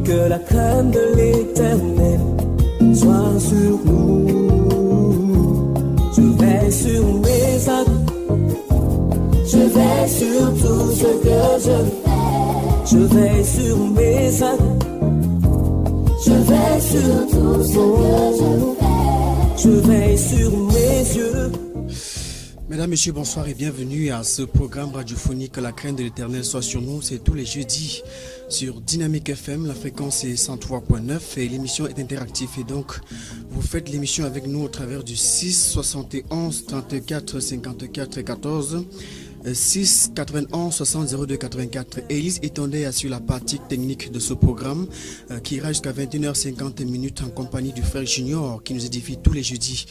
Que la crainte de l'Éternel soit sur nous. Je vais sur mes actes, je vais sur tout ce que je fais. Je vais sur mes actes, je vais sur tout ce que je fais. Je vais sur mes yeux. Mesdames, Messieurs, bonsoir et bienvenue à ce programme radiophonique Que la crainte de l'Éternel soit sur nous. C'est tous les jeudis sur Dynamique FM, la fréquence est 103.9 et l'émission est interactive. Et donc, vous faites l'émission avec nous au travers du 6 71 34 54 14. 6 91 60 02 84. Élise Etondé assure la partie technique de ce programme qui ira jusqu'à 21h50 en compagnie du frère Junior qui nous édifie tous les jeudis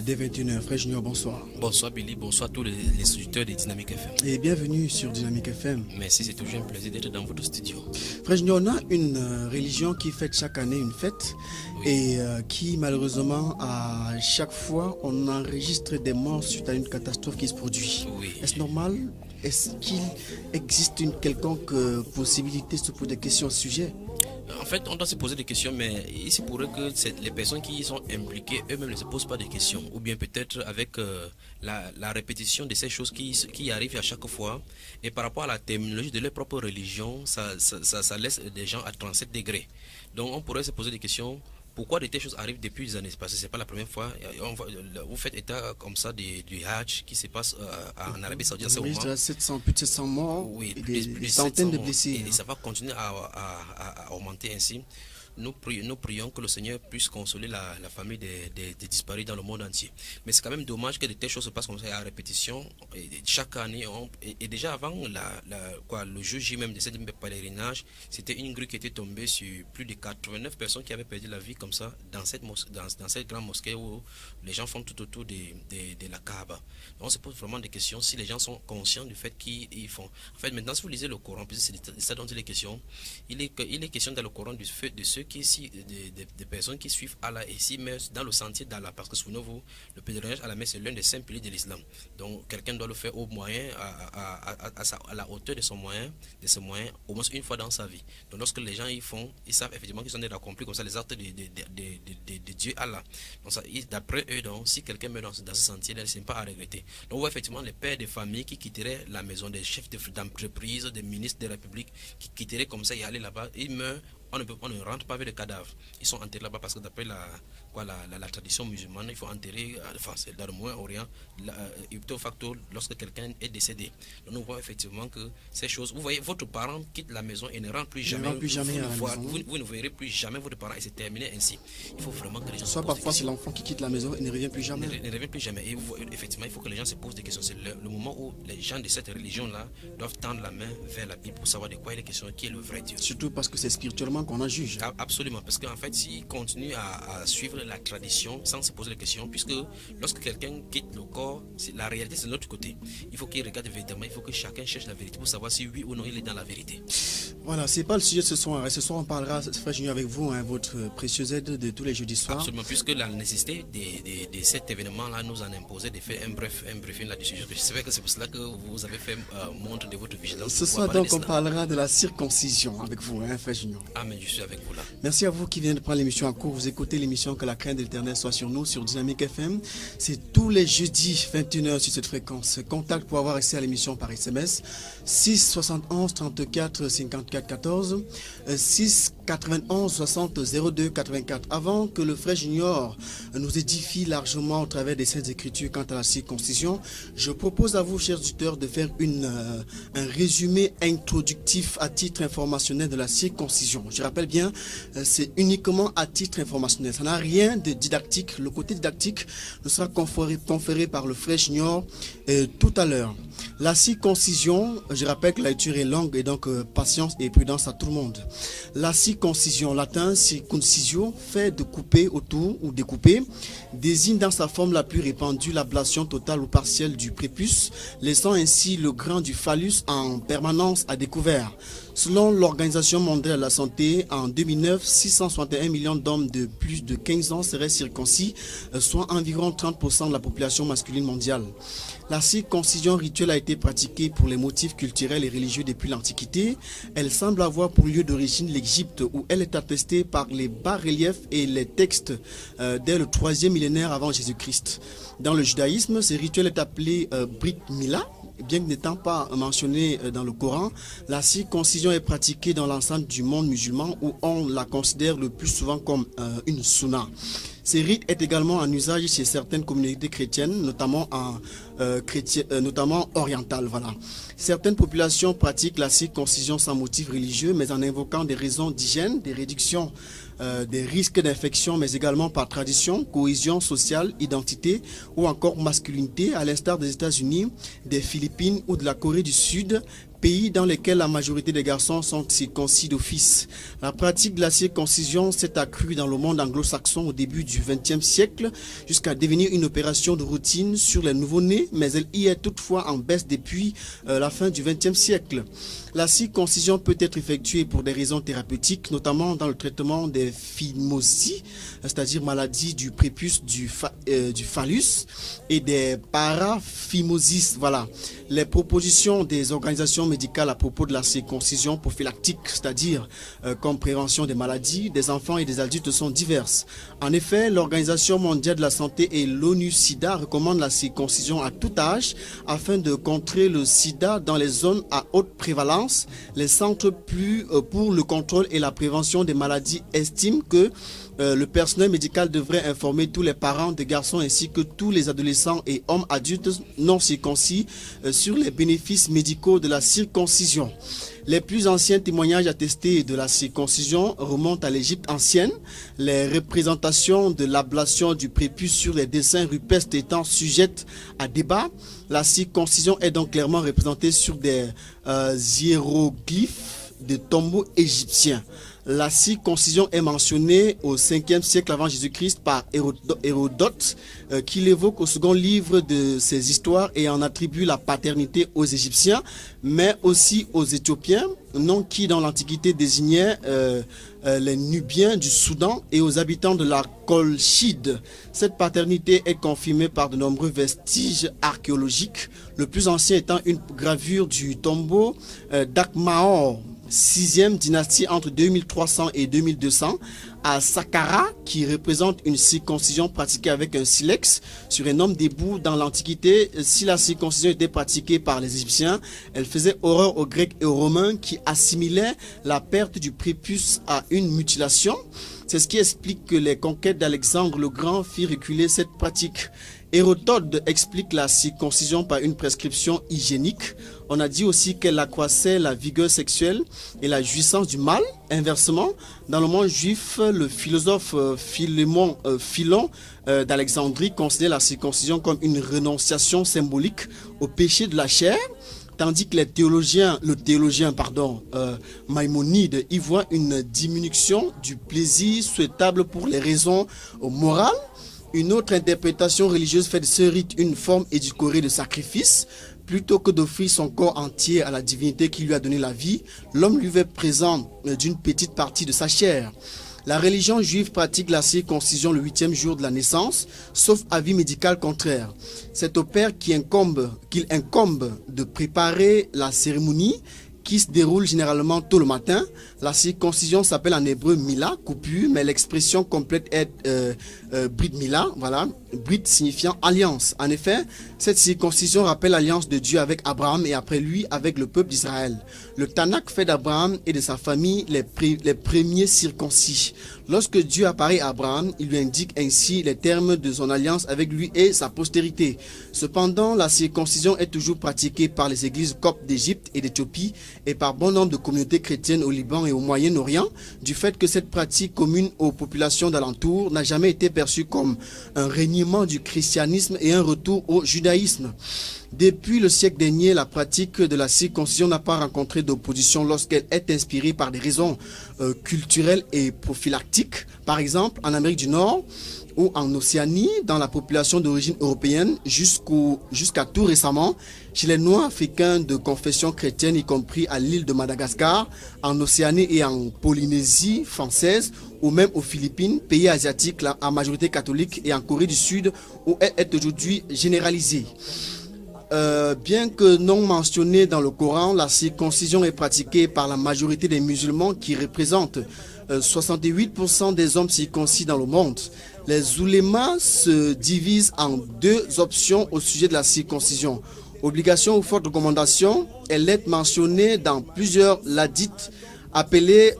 dès 21h. Frère Junior, bonsoir. Bonsoir Billy, bonsoir tous les auditeurs de Dynamique FM. Et bienvenue sur Dynamique FM. Merci, c'est toujours un plaisir d'être dans votre studio. Frère Junior, on a une religion qui fête chaque année une fête, oui, et qui malheureusement à chaque fois on enregistre des morts suite à une catastrophe qui se produit. Oui. Est-ce normal? Est-ce qu'il existe une quelconque possibilité de se poser des questions à ce sujet? En fait, on doit se poser des questions, mais il se pourrait que les personnes qui y sont impliquées eux-mêmes ne se posent pas de questions. Ou bien peut-être avec la répétition de ces choses qui arrivent à chaque fois. Et par rapport à la terminologie de leur propre religion, ça laisse des gens à 37 degrés. Donc on pourrait se poser des questions. Pourquoi de telles choses arrivent depuis des années? Parce que ce n'est pas la première fois. Vous faites état comme ça du Hajj qui se passe en Arabie Saoudite en ce moment. Plus de 700 morts, oui, des centaines de blessés. Et ça va continuer à augmenter ainsi. Nous prions que le Seigneur puisse consoler la famille des disparus dans le monde entier. Mais c'est quand même dommage que de telles choses se passent comme ça à répétition. Et chaque année, et déjà avant le jour J même de cette pèlerinage, c'était une grue qui était tombée sur plus de 89 personnes qui avaient perdu la vie comme ça dans cette grande mosquée où les gens font tout autour de la Kaaba. Donc on se pose vraiment des questions si les gens sont conscients du fait qu'ils font. En fait, maintenant, si vous lisez le Coran, puisque c'est de ça dont il est question, il est question dans le Coran de ceux des personnes qui suivent Allah et s'y mettent dans le sentier d'Allah, parce que souvenez-vous, le pèlerinage à la Mecque c'est l'un des 5 piliers de l'islam. Donc quelqu'un doit le faire au moyen, à la hauteur de ses moyens, au moins une fois dans sa vie. Donc lorsque les gens y font, ils savent effectivement qu'ils sont déjà accomplis comme ça les actes de Dieu Allah. Donc d'après eux, donc, si quelqu'un meurt dans ce sentier, là, ce n'est pas à regretter. Donc on voit effectivement les pères de famille qui quitteraient la maison, des chefs d'entreprise, des ministres de la République qui quitteraient comme ça et allaient là-bas, ils meurent. On ne rentre pas avec les cadavres. Ils sont enterrés là-bas parce que d'après la tradition musulmane, il faut enterrer, enfin c'est dans le Moyen-Orient, ipso facto, lorsque quelqu'un est décédé. Donc nous voyons effectivement que ces choses, vous voyez, votre parent quitte la maison et ne rentre plus jamais. Vous ne verrez plus jamais votre parent et c'est terminé ainsi. Il faut vraiment que les gens se posent des questions. Parfois c'est l'enfant qui quitte la maison et ne revient plus jamais. Ne revient plus jamais. Et effectivement, il faut que les gens se posent des questions. C'est le moment où les gens de cette religion-là doivent tendre la main vers la Bible pour savoir de quoi il est question, qui est le vrai Dieu. Surtout parce que c'est spirituellement qu'on en juge. Absolument, parce qu'en fait, s'ils continuent à suivre la tradition sans se poser des questions, puisque lorsque quelqu'un quitte le corps, la réalité c'est de l'autre côté. Il faut qu'il regarde véritablement, il faut que chacun cherche la vérité pour savoir si oui ou non il est dans la vérité. Voilà, c'est pas le sujet de ce soir. Ce soir, on parlera, frère Junior, avec vous, votre précieuse aide de tous les jeudis soirs. Absolument, puisque la nécessité de cet événement-là nous en imposait de faire un briefing là-dessus. Je sais que c'est pour cela que vous avez fait montre de votre vigilance. Ce soir, donc, on parlera de la circoncision avec vous, frère Junior. Amen, je suis avec vous là. Merci à vous qui venez de prendre l'émission en cours. Vous écoutez l'émission Que la crainte de l'Éternel soit sur nous, sur Dynamique FM. C'est tous les jeudis, 21h sur cette fréquence. Contact pour avoir accès à l'émission par SMS. 6 71 34 54 14. 6 91 60 02 84. Avant que le frère Junior nous édifie largement au travers des Saintes Écritures quant à la circoncision, je propose à vous, chers auditeurs, de faire un résumé introductif à titre informationnel de la circoncision. Je rappelle bien, c'est uniquement à titre informationnel. Ça n'a rien de didactique. Le côté didactique nous sera conféré par le frère Junior tout à l'heure. La circoncision, je rappelle que la lecture est longue et donc patience et prudence à tout le monde. La circoncision, latin circuncisio, fait de couper autour ou découper, désigne dans sa forme la plus répandue l'ablation totale ou partielle du prépuce, laissant ainsi le grain du phallus en permanence à découvert. Selon l'Organisation mondiale de la santé, en 2009, 661 millions d'hommes de plus de 15 ans seraient circoncis, soit environ 30% de la population masculine mondiale. La circoncision rituelle a été pratiquée pour les motifs culturels et religieux depuis l'Antiquité. Elle semble avoir pour lieu d'origine l'Égypte, où elle est attestée par les bas-reliefs et les textes dès le 3e millénaire avant Jésus-Christ. Dans le judaïsme, ce rituel est appelé Brit Mila. Bien que n'étant pas mentionné dans le Coran, la circoncision est pratiquée dans l'ensemble du monde musulman où on la considère le plus souvent comme une sunna. Ce rite est également en usage chez certaines communautés chrétiennes, notamment orientales. Voilà. Certaines populations pratiquent la circoncision sans motif religieux, mais en invoquant des raisons d'hygiène, des réductions des risques d'infection, mais également par tradition, cohésion sociale, identité ou encore masculinité, à l'instar des États-Unis, des Philippines ou de la Corée du Sud, pays dans lesquels la majorité des garçons sont circoncis d'office. La pratique de la circoncision s'est accrue dans le monde anglo-saxon au début du XXe siècle jusqu'à devenir une opération de routine sur les nouveau-nés, mais elle y est toutefois en baisse depuis la fin du XXe siècle. La circoncision peut être effectuée pour des raisons thérapeutiques, notamment dans le traitement des phimosies, c'est-à-dire maladies du prépuce du phallus, et des paraphimosis. Voilà. Les propositions des organisations médicales à propos de la circoncision prophylactique, c'est-à-dire comme prévention des maladies, des enfants et des adultes, sont diverses. En effet, l'Organisation mondiale de la santé et l'ONU-SIDA recommandent la circoncision à tout âge afin de contrer le sida dans les zones à haute prévalence. Les centres pour le contrôle et la prévention des maladies estiment que le personnel médical devrait informer tous les parents de garçons ainsi que tous les adolescents et hommes adultes non circoncis sur les bénéfices médicaux de la circoncision. Les plus anciens témoignages attestés de la circoncision remontent à l'Égypte ancienne, les représentations de l'ablation du prépuce sur les dessins rupestres étant sujettes à débat. La circoncision est donc clairement représentée sur des hiéroglyphes de tombeaux égyptiens. La circoncision est mentionnée au 5e siècle avant Jésus-Christ par Hérodote, qui l'évoque au second livre de ses histoires et en attribue la paternité aux Égyptiens, mais aussi aux Éthiopiens, nom qui dans l'Antiquité désignait les Nubiens du Soudan et aux habitants de la Colchide. Cette paternité est confirmée par de nombreux vestiges archéologiques, le plus ancien étant une gravure du tombeau d'Akhmaor, 6e dynastie entre 2300 et 2200 à Saqqara, qui représente une circoncision pratiquée avec un silex sur un homme debout. Dans l'Antiquité, si la circoncision était pratiquée par les Égyptiens, elle faisait horreur aux Grecs et aux Romains qui assimilaient la perte du prépuce à une mutilation. C'est ce qui explique que les conquêtes d'Alexandre le Grand firent reculer cette pratique. Hérodote explique la circoncision par une prescription hygiénique. On a dit aussi qu'elle accroissait la vigueur sexuelle et la jouissance du mâle. Inversement, dans le monde juif, le philosophe Philon d'Alexandrie considère la circoncision comme une renonciation symbolique au péché de la chair, tandis que le théologien Maïmonide y voit une diminution du plaisir souhaitable pour les raisons morales. Une autre interprétation religieuse fait de ce rite une forme édulcorée de sacrifice. Plutôt que d'offrir son corps entier à la divinité qui lui a donné la vie, l'homme lui fait présent d'une petite partie de sa chair. La religion juive pratique la circoncision le 8e jour de la naissance, sauf avis médical contraire. C'est au père qu'il incombe de préparer la cérémonie qui se déroule généralement tôt le matin. La circoncision s'appelle en hébreu Mila, coupure, mais l'expression complète est Brit Mila, voilà, Brit signifiant alliance. En effet, cette circoncision rappelle l'alliance de Dieu avec Abraham et après lui avec le peuple d'Israël. Le Tanakh fait d'Abraham et de sa famille les premiers circoncis. Lorsque Dieu apparaît à Abraham, il lui indique ainsi les termes de son alliance avec lui et sa postérité. Cependant, la circoncision est toujours pratiquée par les églises coptes d'Égypte et d'Éthiopie et par bon nombre de communautés chrétiennes au Liban et au Moyen-Orient, du fait que cette pratique commune aux populations d'alentour n'a jamais été perçue comme un reniement du christianisme et un retour au judaïsme. Depuis le siècle dernier, la pratique de la circoncision n'a pas rencontré d'opposition lorsqu'elle est inspirée par des raisons culturelles et prophylactiques. Par exemple, en Amérique du Nord ou en Océanie, dans la population d'origine européenne, jusqu'à tout récemment, chez les Noirs africains de confession chrétienne, y compris à l'île de Madagascar, en Océanie et en Polynésie française, ou même aux Philippines, pays asiatiques à majorité catholique, et en Corée du Sud, où elle est aujourd'hui généralisée. Bien que non mentionnée dans le Coran, la circoncision est pratiquée par la majorité des musulmans qui représentent 68% des hommes circoncis dans le monde. Les oulémas se divisent en deux options au sujet de la circoncision. Obligation ou forte recommandation, elle est mentionnée dans plusieurs hadiths appelés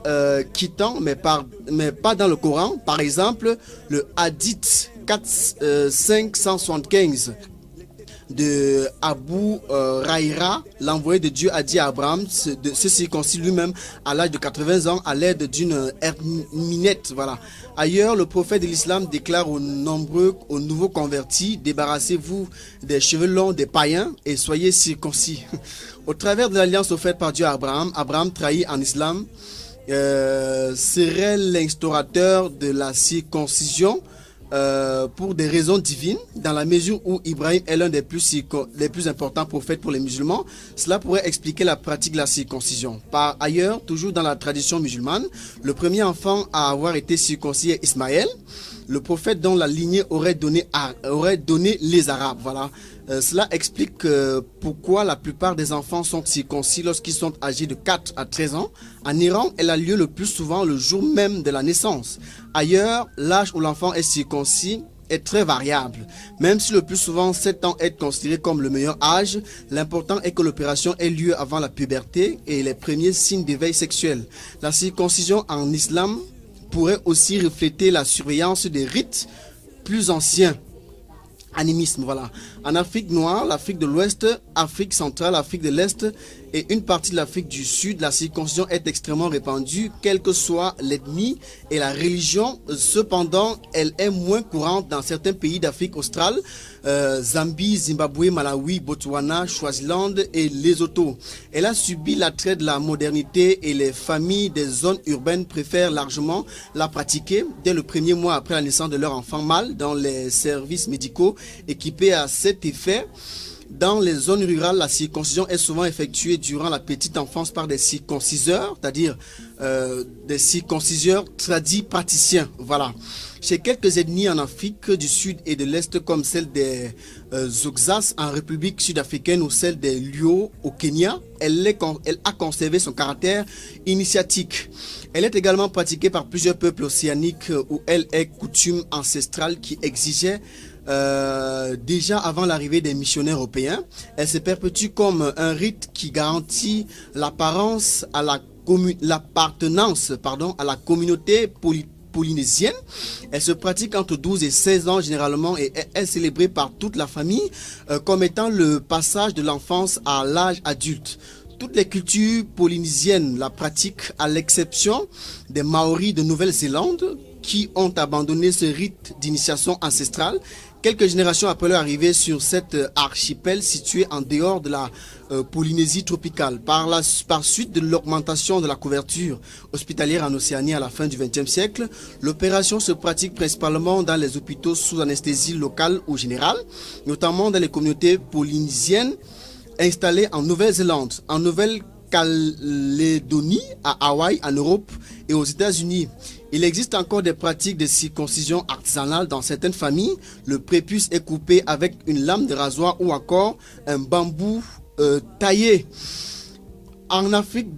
quittants, mais pas dans le Coran. Par exemple, le hadith 575 de Abu Raïra, l'envoyé de Dieu a dit à Abraham de se circoncire lui-même à l'âge de 80 ans à l'aide d'une herminette. Voilà. Ailleurs, le prophète de l'islam déclare aux nouveaux convertis: débarrassez-vous des cheveux longs des païens et soyez circoncis. Au travers de l'alliance offerte par Dieu à Abraham, Abraham trahi en islam serait l'instaurateur de la circoncision pour des raisons divines, dans la mesure où Ibrahim est l'un des plus importants prophètes pour les musulmans. Cela pourrait expliquer la pratique de la circoncision. Par ailleurs, toujours dans la tradition musulmane, le premier enfant à avoir été circoncis est Ismaël, le prophète dont la lignée aurait donné les Arabes. Voilà. Cela explique pourquoi la plupart des enfants sont circoncis lorsqu'ils sont âgés de 4 à 13 ans. En Iran, elle a lieu le plus souvent le jour même de la naissance. Ailleurs, l'âge où l'enfant est circoncis est très variable. Même si le plus souvent 7 ans est considéré comme le meilleur âge, l'important est que l'opération ait lieu avant la puberté et les premiers signes d'éveil sexuel. La circoncision en islam pourrait aussi refléter la surveillance des rites plus anciens. Animisme, voilà. En Afrique noire, l'Afrique de l'Ouest, Afrique centrale, Afrique de l'Est et une partie de l'Afrique du Sud, la circoncision est extrêmement répandue, quelle que soit l'ethnie et la religion. Cependant, elle est moins courante dans certains pays d'Afrique australe, Zambie, Zimbabwe, Malawi, Botswana, Swaziland et Lesotho. Elle a subi l'attrait de la modernité et les familles des zones urbaines préfèrent largement la pratiquer dès le premier mois après la naissance de leur enfant mâle dans les services médicaux équipés à cet effet. Dans les zones rurales, la circoncision est souvent effectuée durant la petite enfance par des circonciseurs, c'est-à-dire des circonciseurs tradis praticiens. Voilà. Chez quelques ethnies en Afrique du Sud et de l'Est, comme celle des Xhosas en République sud-africaine ou celle des Luo au Kenya, elle a conservé son caractère initiatique. Elle est également pratiquée par plusieurs peuples océaniques où elle est coutume ancestrale qui exigeait déjà avant l'arrivée des missionnaires européens. Elle se perpétue comme un rite qui garantit l'appartenance à la communauté polynésienne. Elle se pratique entre 12 et 16 ans généralement et est célébrée par toute la famille comme étant le passage de l'enfance à l'âge adulte. Toutes les cultures polynésiennes la pratiquent à l'exception des Maoris de Nouvelle-Zélande qui ont abandonné ce rite d'initiation ancestrale quelques générations après leur arrivée sur cet archipel situé en dehors de la Polynésie tropicale. Par suite de l'augmentation de la couverture hospitalière en Océanie à la fin du XXe siècle, l'opération se pratique principalement dans les hôpitaux sous anesthésie locale ou générale, notamment dans les communautés polynésiennes installées en Nouvelle-Zélande, en Nouvelle-Calédonie, à Hawaï, en Europe et aux États-Unis. Il existe encore des pratiques de circoncision artisanale dans certaines familles. Le prépuce est coupé avec une lame de rasoir ou encore un bambou taillé. En Afrique,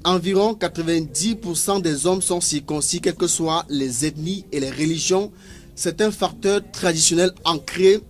environ 90% des hommes sont circoncis, quelles que soient les ethnies et les religions. C'est un facteur traditionnel ancré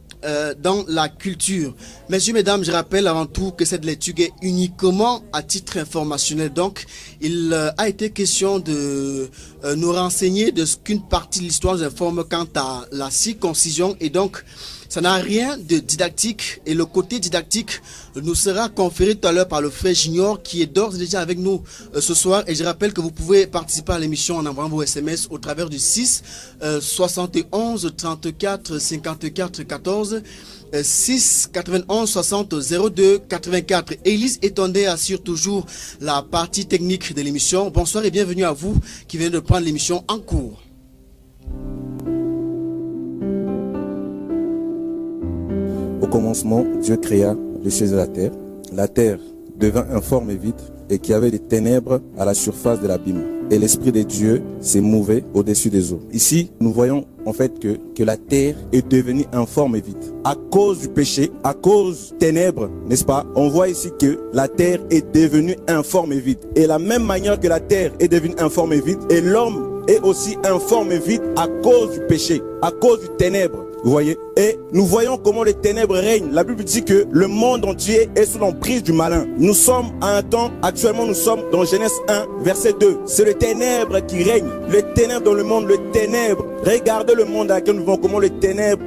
dans la culture. Messieurs, mesdames, je rappelle avant tout que cette lecture est uniquement à titre informationnel. Donc, il a été question de nous renseigner de ce qu'une partie de l'histoire nous informe quant à la circoncision. Et donc, Ça n'a rien de didactique et le côté didactique nous sera conféré tout à l'heure par le frère Junior qui est d'ores et déjà avec nous ce soir. Et je rappelle que vous pouvez participer à l'émission en envoyant vos SMS au travers du 6 71 34 54 14 6 91 60 02 84. Élise Etondé assure toujours la partie technique de l'émission. Bonsoir et bienvenue à vous qui venez de prendre l'émission en cours. Au commencement, Dieu créa les cieux et la terre. La terre devint informe et vide et qu'il y avait des ténèbres à la surface de l'abîme. Et l'Esprit de Dieu s'est mouvé au-dessus des eaux. Ici, nous voyons en fait que la terre est devenue informe et vide. À cause du péché, à cause des ténèbres, n'est-ce pas? On voit ici que la terre est devenue informe et vide. Et la même manière que la terre est devenue informe et vide, et l'homme est aussi informe et vide à cause du péché, à cause du ténèbre. Vous voyez? Et nous voyons comment les ténèbres règnent. La Bible dit que le monde entier est sous l'emprise du malin. Nous sommes à un temps, actuellement nous sommes dans Genèse 1, verset 2. C'est le ténèbre qui règne. Les ténèbres dans le monde, le ténèbre. Regardez le monde dans lequel nous vivons, comment les ténèbres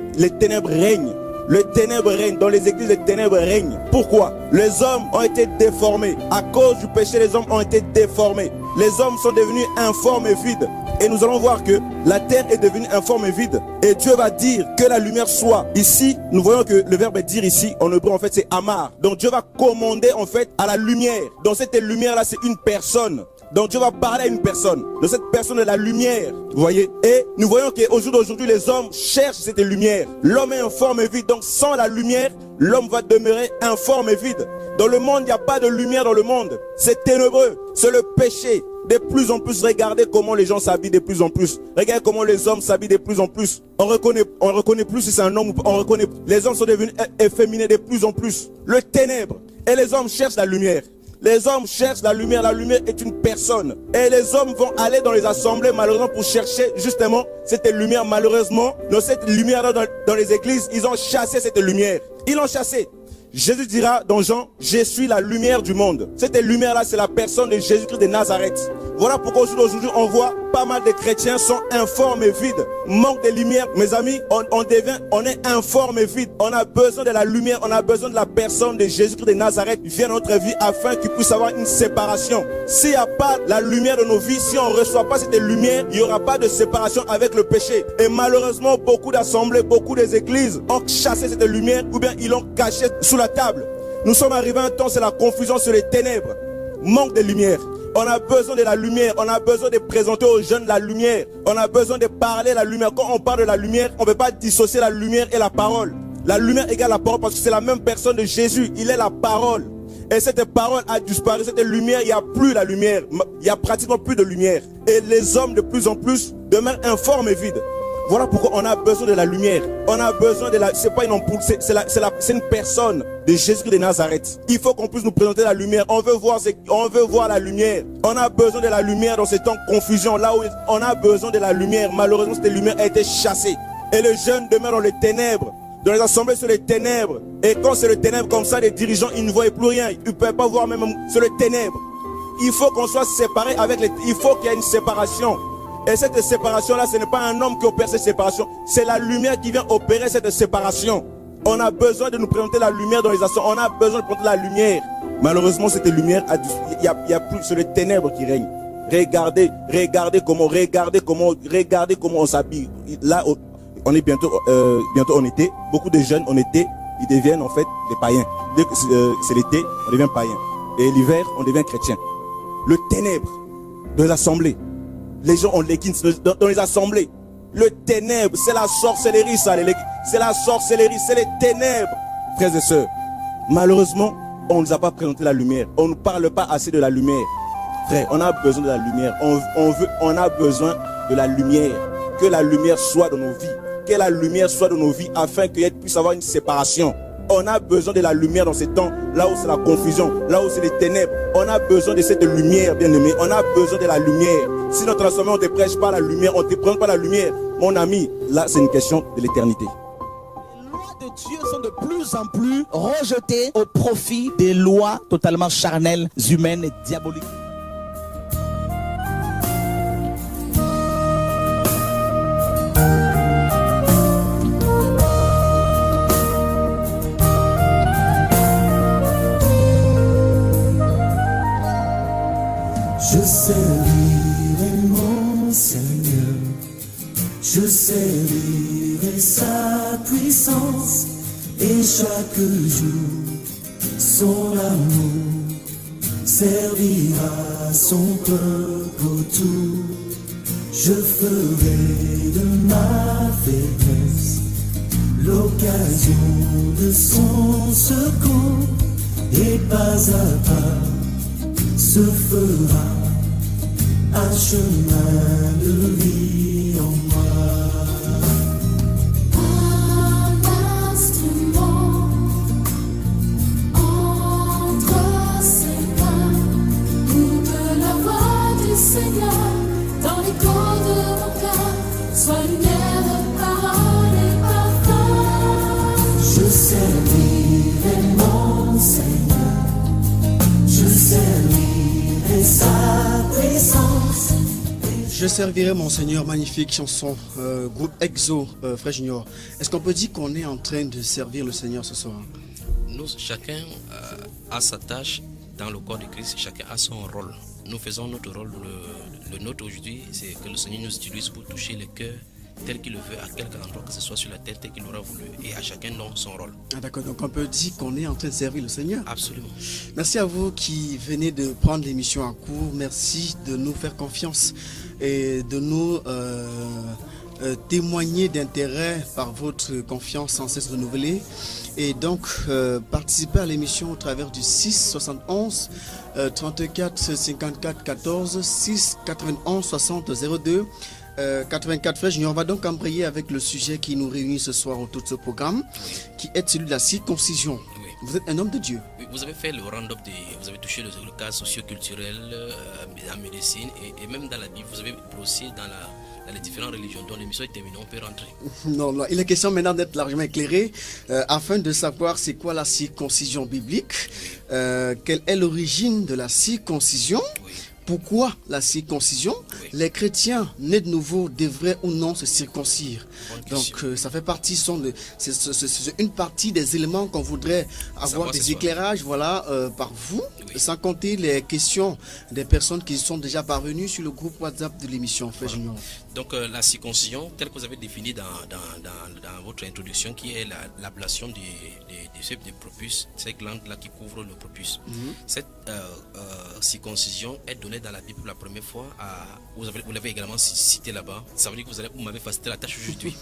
règnent. Le ténèbre règne. Dans les églises, les ténèbres règnent. Pourquoi? Les hommes ont été déformés. À cause du péché, les hommes ont été déformés. Les hommes sont devenus informes et vides. Et nous allons voir que la terre est devenue informe et vide. Et Dieu va dire que la lumière soit. Ici, nous voyons que le verbe dire ici, en hébreu, en fait, c'est amar. Donc Dieu va commander, en fait, à la lumière. Dans cette lumière-là, c'est une personne. Donc Dieu va parler à une personne. De cette personne est la lumière. Vous voyez? Et nous voyons qu'au jour d'aujourd'hui, les hommes cherchent cette lumière. L'homme est informe et vide. Donc sans la lumière, l'homme va demeurer informe et vide. Dans le monde, il n'y a pas de lumière dans le monde. C'est ténébreux. C'est le péché. De plus en plus, regardez comment les gens s'habillent de plus en plus. Regardez comment les hommes s'habillent de plus en plus. On reconnaît plus si c'est un homme ou pas. On reconnaît. Les hommes sont devenus efféminés de plus en plus. Le ténèbre. Et les hommes cherchent la lumière. Les hommes cherchent la lumière. La lumière est une personne. Et les hommes vont aller dans les assemblées, malheureusement, pour chercher justement cette lumière. Malheureusement, dans cette lumière dans les églises, ils ont chassé cette lumière. Ils l'ont chassée. Jésus dira dans Jean, je suis la lumière du monde. Cette lumière-là, c'est la personne de Jésus-Christ de Nazareth. Voilà pourquoi aujourd'hui, on voit pas mal de chrétiens sont informes et vides. Manque de lumière. Mes amis, on est informe et vide. On a besoin de la lumière, on a besoin de la personne de Jésus-Christ de Nazareth qui vient dans notre vie afin qu'il puisse avoir une séparation. S'il n'y a pas la lumière dans nos vies, si on ne reçoit pas cette lumière, il n'y aura pas de séparation avec le péché. Et malheureusement, beaucoup d'assemblées, beaucoup des églises ont chassé cette lumière ou bien ils l'ont cachée sous la table. Nous sommes arrivés à un temps, c'est la confusion sur les ténèbres. Manque de lumière. On a besoin de la lumière. On a besoin de présenter aux jeunes la lumière. On a besoin de parler la lumière. Quand on parle de la lumière, on ne peut pas dissocier la lumière et la parole. La lumière égale la parole parce que c'est la même personne de Jésus. Il est la parole. Et cette parole a disparu. Cette lumière, il n'y a plus la lumière. Il n'y a pratiquement plus de lumière. Et les hommes de plus en plus demeurent informes et vides. Voilà pourquoi on a besoin de la lumière. On a besoin de la... C'est pas une ampoule, c'est une personne de Jésus de Nazareth. Il faut qu'on puisse nous présenter la lumière. On veut voir la lumière. On a besoin de la lumière dans ces temps de confusion. Là où on a besoin de la lumière. Malheureusement, cette lumière a été chassée. Et les jeunes demeurent dans les ténèbres. Dans les assemblées, c'est les ténèbres. Et quand c'est le ténèbre comme ça, les dirigeants, ils ne voient plus rien. Ils ne peuvent pas voir même sur les ténèbres. Il faut qu'on soit séparés avec les... Il faut qu'il y ait une séparation. Et cette séparation-là, ce n'est pas un homme qui opère cette séparation. C'est la lumière qui vient opérer cette séparation. On a besoin de nous présenter la lumière dans les assemblées. On a besoin de présenter la lumière. Malheureusement, cette lumière, il y a plus sur les ténèbres qui règnent. Regardez comment on s'habille. Là, on est bientôt en été. Beaucoup de jeunes en été, ils deviennent en fait des païens. Dès que c'est l'été, on devient païen. Et l'hiver, on devient chrétien. Le ténèbre de l'assemblée. Les gens ont les kins dans les assemblées. Le ténèbre, c'est la sorcellerie, ça. C'est la sorcellerie, c'est les ténèbres. Frères et sœurs, malheureusement, on ne nous a pas présenté la lumière. On ne parle pas assez de la lumière. Frère, on a besoin de la lumière. On a besoin de la lumière. Que la lumière soit dans nos vies. Que la lumière soit dans nos vies afin qu'il puisse avoir une séparation. On a besoin de la lumière dans ces temps, là où c'est la confusion, là où c'est les ténèbres. On a besoin de cette lumière, bien aimé. On a besoin de la lumière. Si notre assemblée, on ne te prêche pas la lumière, on ne te prend pas la lumière, mon ami, là, c'est une question de l'éternité. Les lois de Dieu sont de plus en plus rejetées au profit des lois totalement charnelles, humaines et diaboliques. Je servirai sa puissance et chaque jour son amour servira son peuple autour. Je ferai de ma faiblesse l'occasion de son secours et pas à pas se fera un chemin de vie en moi. Un instrument entre ses mains pour que la voix du Seigneur dans l'écho de mon cœur soit lumière, parole et parfum. Je servirai mon Seigneur, je servirai sa puissance. Je servirai mon Seigneur, magnifique chanson, groupe EXO, Frère Junior. Est-ce qu'on peut dire qu'on est en train de servir le Seigneur ce soir? Nous, chacun a sa tâche dans le corps de Christ, chacun a son rôle. Nous faisons notre rôle. Le nôtre aujourd'hui, c'est que le Seigneur nous utilise pour toucher le cœur tel qu'il le veut, à quelque endroit que ce soit sur la terre, tel qu'il aura voulu. Et à chacun donne son rôle. Ah, d'accord, donc on peut dire qu'on est en train de servir le Seigneur. Absolument. Merci à vous qui venez de prendre l'émission en cours. Merci de nous faire confiance et de nous témoigner d'intérêt par votre confiance sans cesse renouvelée. Et donc, participez à l'émission au travers du 6 71 34 54 14 6 91 60 02 84. Frère Junior, on va donc embrayer avec le sujet qui nous réunit ce soir autour de ce programme, qui est celui de la circoncision. Oui. Vous êtes un homme de Dieu. Oui, vous avez fait le round-up, vous avez touché le cas socio-culturel, la médecine et même dans la Bible, vous avez brossé dans les différentes religions. Donc l'émission est terminée, on peut rentrer. Non, il est question maintenant d'être largement éclairé afin de savoir c'est quoi la circoncision biblique, quelle est l'origine de la circoncision. Oui. Pourquoi la circoncision? Oui. Les chrétiens nés de nouveau devraient ou non se circoncire? Donc ça fait partie, c'est une partie des éléments qu'on voudrait avoir des éclairages par vous, Oui. sans compter les questions des personnes qui sont déjà parvenues sur le groupe WhatsApp de l'émission Frère Junior. Donc la circoncision, telle que vous avez définie dans votre introduction, qui est l'ablation des prépuces, cette glande-là qui couvre le prépuce. Cette circoncision est donnée dans la Bible pour la première fois. Vous l'avez également cité là-bas. Ça veut dire que vous m'avez facilité la tâche aujourd'hui.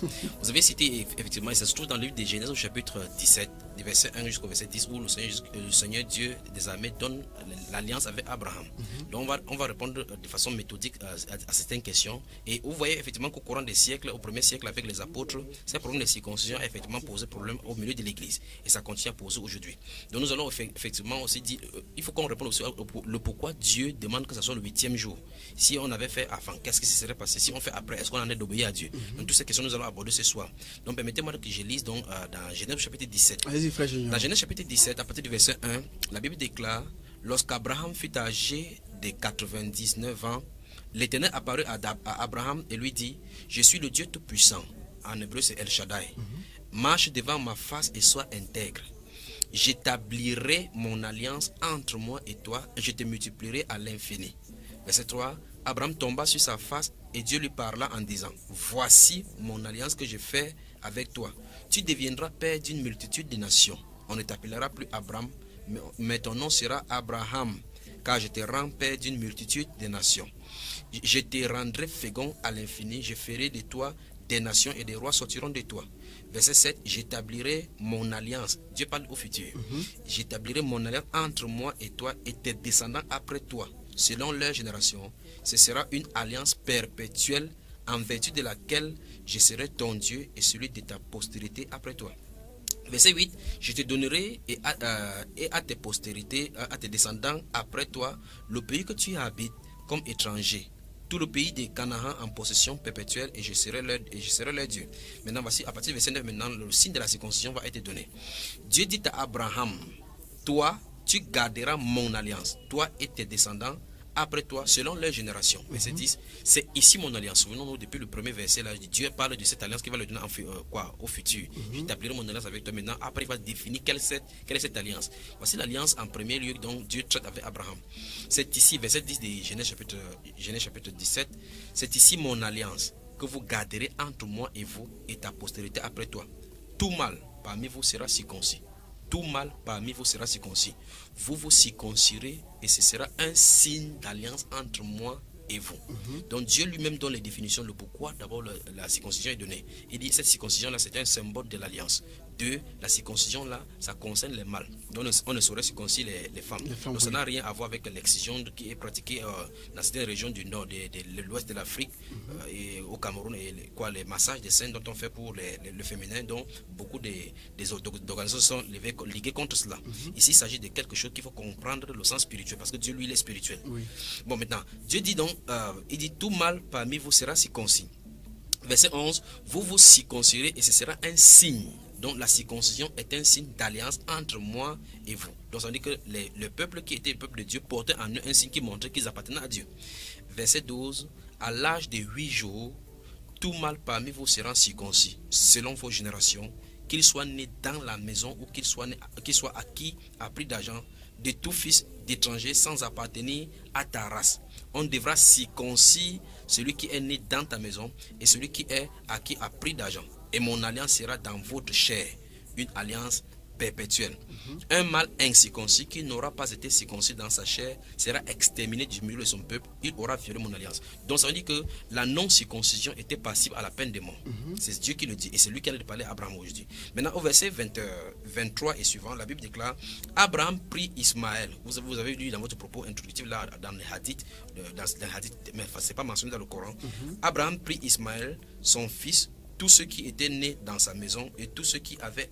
Vous avez cité effectivement, et ça se trouve dans le livre de Genèse au chapitre 17, du verset 1 jusqu'au verset 10, où le Seigneur Dieu des armées donne l'alliance avec Abraham. Donc on va répondre de façon méthodique à certaines questions. Et vous voyez effectivement qu'au courant des siècles, au premier siècle avec les apôtres, ce problème de circoncision a effectivement posé problème au milieu de l'église. Et ça continue à poser aujourd'hui. Donc nous allons effectivement aussi dire, il faut qu'on réponde aussi le pourquoi Dieu demande que ce soit le 8e jour. Si on avait fait avant, qu'est-ce qui se serait passé? Si on fait après, est-ce qu'on en est d'obéir à Dieu? Donc toutes ces questions nous allons aborder ce soir. Donc permettez-moi que je lise donc, dans Genèse chapitre 17. Allez-y, Frère Junior. Dans Genèse chapitre 17, à partir du verset 1, la Bible déclare: lorsqu'Abraham fut âgé de 99 ans, l'Éternel apparut à Abraham et lui dit: je suis le Dieu Tout-Puissant. En hébreu, c'est El Shaddai. Marche devant ma face et sois intègre. J'établirai mon alliance entre moi et toi et je te multiplierai à l'infini. Verset 3. Abraham tomba sur sa face et Dieu lui parla en disant: voici mon alliance que je fais avec toi. Tu deviendras père d'une multitude de nations. On ne t'appellera plus Abraham, mais ton nom sera Abraham, car je te rends père d'une multitude de nations. Je te rendrai fécond à l'infini, je ferai de toi des nations et des rois sortiront de toi. Verset 7, j'établirai mon alliance. Dieu parle au futur. J'établirai mon alliance entre moi et toi et tes descendants après toi, selon leur génération. Ce sera une alliance perpétuelle en vertu de laquelle je serai ton Dieu et celui de ta postérité après toi. Verset 8, je te donnerai et à tes postérités, à tes descendants après toi, le pays que tu habites comme étranger, tout le pays des Canaan en possession perpétuelle, et je serai leur Dieu. Maintenant, voici, à partir du verset 9, maintenant, le signe de la circoncision va être donné. Dieu dit à Abraham: toi, tu garderas mon alliance, toi et tes descendants après toi, selon leur génération. Verset 10, c'est ici mon alliance. Souvenons-nous, depuis le premier verset, là, Dieu parle de cette alliance qui va le donner au futur. J'établirai mon alliance avec toi. Maintenant, après, il va définir quelle est cette alliance. Voici l'alliance en premier lieu, donc Dieu traite avec Abraham. C'est ici, verset 10 de Genèse chapitre 17, c'est ici mon alliance que vous garderez entre moi et vous et ta postérité après toi. Tout mâle parmi vous sera circoncis. Tout mâle parmi vous sera circoncis. Vous vous circoncirez et ce sera un signe d'alliance entre moi et vous. Donc Dieu lui-même donne les définitions, le pourquoi. D'abord, la circoncision est donnée. Il dit cette circoncision-là, c'est un symbole de l'alliance. Deux, la circoncision-là, ça concerne les mâles. Donc on ne saurait circoncire les femmes. Donc ça n'a rien à voir avec l'excision qui est pratiquée dans certaines régions du nord, de l'ouest de l'Afrique, et au Cameroun, et les massages des seins dont on fait pour le féminin, dont beaucoup des organisations sont liguées contre cela. Ici, il s'agit de quelque chose qu'il faut comprendre le sens spirituel, parce que Dieu, lui, il est spirituel. Bon, maintenant, Dieu dit donc, il dit, tout mâle parmi vous sera circoncis. Verset 11, vous vous circoncirez et ce sera un signe. Donc la circoncision est un signe d'alliance entre moi et vous. Donc ça veut dire que le peuple qui était le peuple de Dieu portait en eux un signe qui montrait qu'ils appartenaient à Dieu. Verset 12, à l'âge de 8 jours, tout mâle parmi vous sera circoncis, selon vos générations, qu'il soit né dans la maison ou qu'il soit acquis à prix d'argent, de tout fils d'étranger sans appartenir à ta race. On devra circoncire celui qui est né dans ta maison et celui qui est acquis à prix d'argent. Et mon alliance sera dans votre chair, une alliance perpétuelle. Un mâle incirconcis qui n'aura pas été circoncis dans sa chair sera exterminé du milieu de son peuple. Il aura violé mon alliance. Donc ça veut dire que la non-circoncision était passible à la peine de mort. C'est Dieu qui le dit et c'est lui qui allait parler à Abraham aujourd'hui. Maintenant au verset 23 et suivant, la Bible déclare, Abraham prit Ismaël. Vous avez lu dans votre propos introductif là dans les hadiths, mais ce n'est pas mentionné dans le Coran. Abraham prit Ismaël, son fils, tous ceux qui étaient nés dans sa maison et tous ceux qu'il avait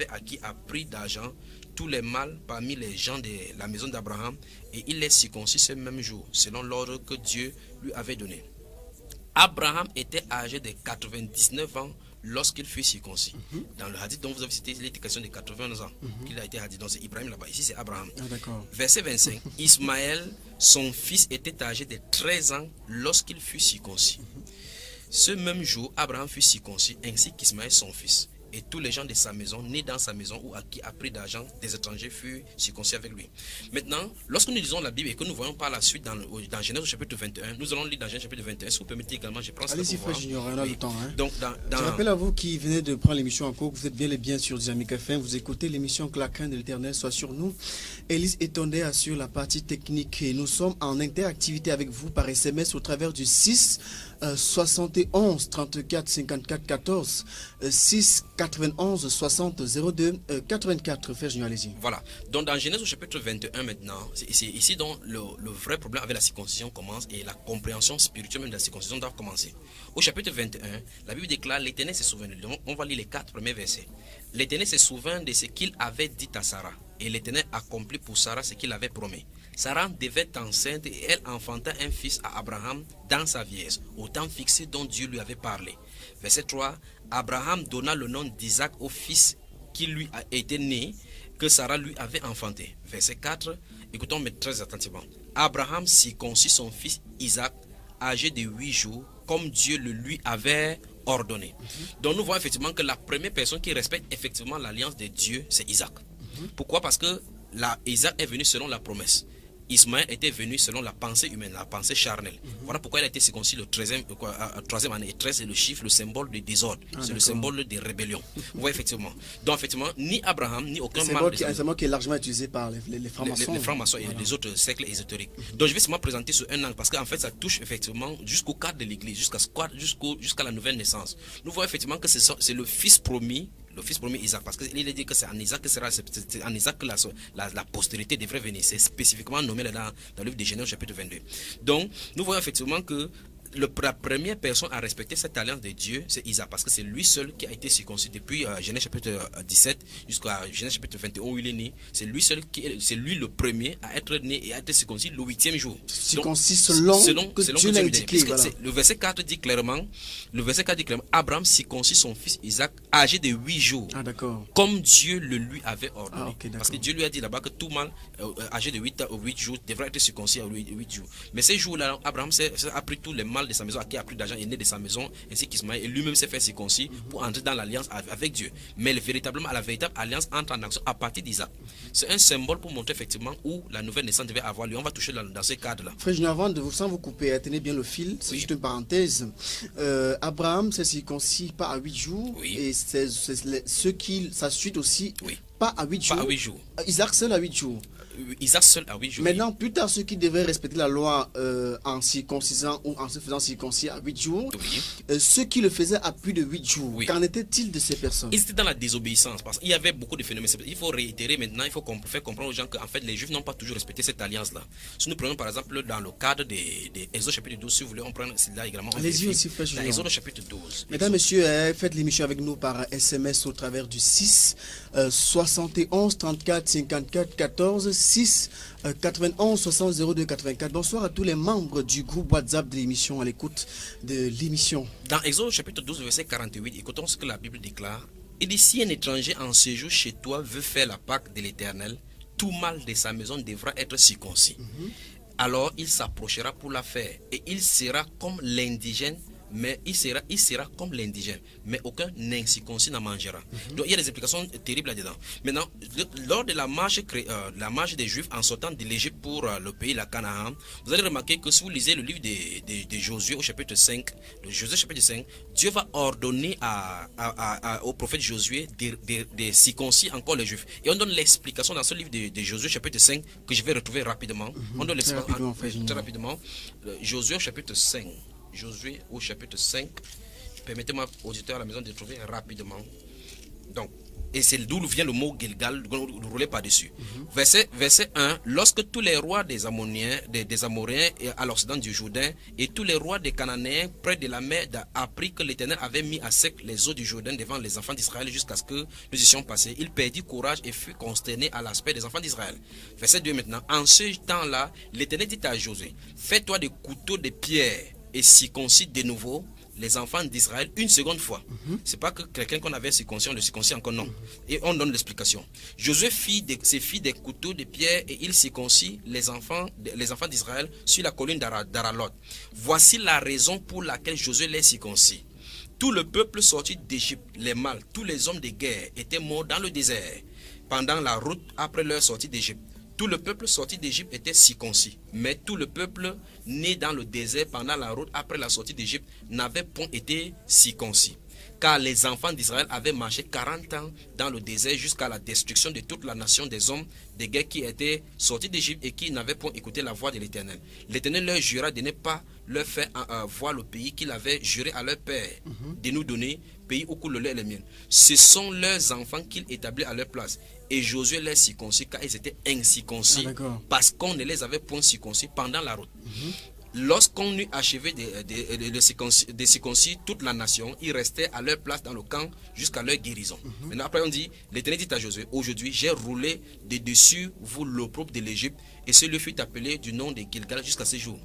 acquis à prix d'argent, tous les mâles parmi les gens de la maison d'Abraham, et il les circoncis ce même jour, selon l'ordre que Dieu lui avait donné. Abraham était âgé de 99 ans lorsqu'il fut circoncis. Dans le hadith dont vous avez cité, il était question de 80 ans qu'il a été hadith. Donc c'est Ibrahim là-bas, ici c'est Abraham. Verset 25, Ismaël, son fils, était âgé de 13 ans lorsqu'il fut circoncis. Ce même jour, Abraham fut circoncis, ainsi qu'Ismaël son fils. Et tous les gens de sa maison, nés dans sa maison ou acquis à prix d'argent des étrangers, furent circoncis avec lui. Maintenant, lorsque nous lisons la Bible et que nous voyons par la suite dans Genèse au chapitre 21, nous allons lire dans Genèse chapitre 21. Si vous permettez également, je prends ça. Allez-y, frère Junior, on a le temps. Donc, Je rappelle à vous qui venez de prendre l'émission en cours, vous êtes bien et bien sur Dynamique FM, vous écoutez l'émission Que la crainte de l'Éternel soit sur nous. Élise Etondé assure la partie technique et nous sommes en interactivité avec vous par SMS au travers du 6 71 34 54 14 6 91 60 02 84. Frère Junior, allez-y. Voilà. Donc dans Genèse au chapitre 21 maintenant, c'est ici dont le vrai problème avec la circoncision commence et la compréhension spirituelle même de la circoncision doit commencer. Au chapitre 21, la Bible déclare, l'Éternel se souvient. On va lire les 4 premiers versets. L'Éternel se souvint de ce qu'il avait dit à Sarah, et l'Éternel accomplit pour Sarah ce qu'il avait promis. Sarah devait enceinte et elle enfanta un fils à Abraham dans sa vieillesse, au temps fixé dont Dieu lui avait parlé. Verset 3, Abraham donna le nom d'Isaac au fils qui lui a été né, que Sarah lui avait enfanté. Verset 4, écoutons mais très attentivement. Abraham circoncit son fils Isaac, âgé de 8 jours, comme Dieu le lui avait ordonné. Donc nous voyons effectivement que la première personne qui respecte effectivement l'alliance de Dieu, c'est Isaac. Pourquoi? Parce que Isaac est venu selon la promesse. Ismaël était venu selon la pensée humaine, la pensée charnelle. Voilà pourquoi il a été circoncis le 3e année. Et 13 c'est le chiffre, le symbole de désordre. C'est le symbole de rébellion. Vous voyez effectivement. Donc effectivement, ni Abraham, ni aucun membre... C'est un symbole qui est largement utilisé par les francs-maçons. Les francs-maçons et les autres cercles ésotériques. Donc je vais seulement présenter sur un angle parce qu'en fait ça touche effectivement jusqu'au cadre de l'église, jusqu'à la nouvelle naissance. Nous voyons effectivement que c'est le fils promis. Le fils promis Isaac, parce qu'il dit que c'est en Isaac que la postérité devrait venir. C'est spécifiquement nommé dans le livre de Genèse chapitre 22. Donc, nous voyons effectivement que la première personne à respecter cette alliance de Dieu, c'est Isaac, parce que c'est lui seul qui a été circoncis depuis Genèse chapitre 17 jusqu'à Genèse chapitre 21 où il est né. C'est lui seul c'est lui le premier à être né et à être circoncis le 8e jour. Circoncis selon que Dieu l'a indiqué. Voilà. Le verset 4 dit clairement, Abraham circoncis son fils Isaac âgé de 8 jours. Ah, d'accord. Comme Dieu le lui avait ordonné. Ah, okay, parce que Dieu lui a dit là-bas que tout mâle âgé de 8 jours devrait être circoncis à 8 jours. Mais ces jours-là, Abraham a pris tous les mâles mal de sa maison, qui a plus d'argent, est né de sa maison, ainsi qu'Ismaël, et lui-même s'est fait circoncis pour entrer dans l'alliance avec Dieu. Mais véritablement, la véritable alliance entre en action à partir d'Isaac. C'est un symbole pour montrer effectivement où la nouvelle naissance devait avoir lieu. On va toucher dans ce cadre-là. Frère Junior, avant de sans vous couper, tenez bien le fil, c'est juste une parenthèse. Abraham s'est circoncis pas à 8 jours, et c'est ce qui, sa suite aussi, pas à 8 jours. Pas à 8 jours. Isaac seul à 8 jours. Isaac seul à 8 jours. Maintenant, plus tard, ceux qui devaient respecter la loi en circoncisant ou en se faisant circoncire à 8 jours, ceux qui le faisaient à plus de 8 jours, qu'en était-il de ces personnes? Ils étaient dans la désobéissance, parce qu'il y avait beaucoup de phénomènes. Il faut réitérer maintenant, il faut faire comprendre aux gens qu'en fait, les Juifs n'ont pas toujours respecté cette alliance-là. Si nous prenons par exemple dans le cadre des Exode chapitre 12, si vous voulez, on prend cela également. Allez-y aussi, frère Julien. Exode chapitre 12. Mesdames, messieurs, faites l'émission avec nous par SMS au travers du 6 71 34 54 14 6 91 60 02 84. Bonsoir à tous les membres du groupe WhatsApp de l'émission, à l'écoute de l'émission. Dans Exode chapitre 12, verset 48, écoutons ce que la Bible déclare. Il dit, si un étranger en séjour chez toi veut faire la Pâque de l'Éternel, tout mâle de sa maison devra être circoncis. Alors il s'approchera pour la faire, et il sera comme l'indigène, mais il sera comme l'indigène, mais aucun incirconcis n'en mangera. Donc il y a des implications terribles là-dedans. Maintenant, lors de la marche des Juifs en sortant de l'Égypte pour le pays, la Canaan, vous allez remarquer que si vous lisez le livre de Josué au chapitre 5, Josué chapitre 5, Dieu va ordonner au prophète Josué de circoncis encore les Juifs. Et on donne l'explication dans ce livre de Josué chapitre 5 que je vais retrouver rapidement. On donne l'explication très rapidement. Josué chapitre 5. Josué au chapitre 5. Permettez-moi, auditeurs à la maison, de trouver rapidement. Donc, et c'est d'où vient le mot Gilgal, rouler par-dessus. Verset 1. Lorsque tous les rois des Ammoniens, des Amoréens à l'occident du Jourdain, et tous les rois des Cananéens près de la mer appris que l'Éternel avait mis à sec les eaux du Jourdain devant les enfants d'Israël jusqu'à ce que nous y soyons passés, il perdit courage et fut consterné à l'aspect des enfants d'Israël. Verset 2 maintenant. En ce temps-là, l'Éternel dit à Josué, fais-toi des couteaux de pierre et circoncis de nouveau les enfants d'Israël une seconde fois. C'est pas que quelqu'un qu'on avait circoncis, on le circoncis encore, non. Et on donne l'explication. Josué se fit des couteaux de pierre et il circoncis les enfants d'Israël sur la colline d'Aralot. Voici la raison pour laquelle Josué les circoncis. Tout le peuple sorti d'Égypte, les mâles, tous les hommes de guerre étaient morts dans le désert pendant la route après leur sortie d'Égypte. Tout le peuple sorti d'Égypte était circoncis, mais tout le peuple né dans le désert pendant la route après la sortie d'Égypte n'avait point été circoncis. Car les enfants d'Israël avaient marché 40 ans dans le désert jusqu'à la destruction de toute la nation des hommes de guerre qui étaient sortis d'Égypte et qui n'avaient point écouté la voix de l'Éternel. L'Éternel leur jura de ne pas leur faire voir le pays qu'il avait juré à leur père de nous donner, pays où coule le lait et le miel. Ce sont leurs enfants qu'il établit à leur place. Et Josué les circoncis car ils étaient incirconcis parce qu'on ne les avait point circoncis pendant la route. Lorsqu'on eut achevé de circoncis toute la nation, ils restaient à leur place dans le camp jusqu'à leur guérison. Maintenant, après on dit, l'Éternel dit à Josué, aujourd'hui j'ai roulé de dessus vous l'opprobre de l'Égypte, et celui fut appelé du nom de Gilgal jusqu'à ce jour.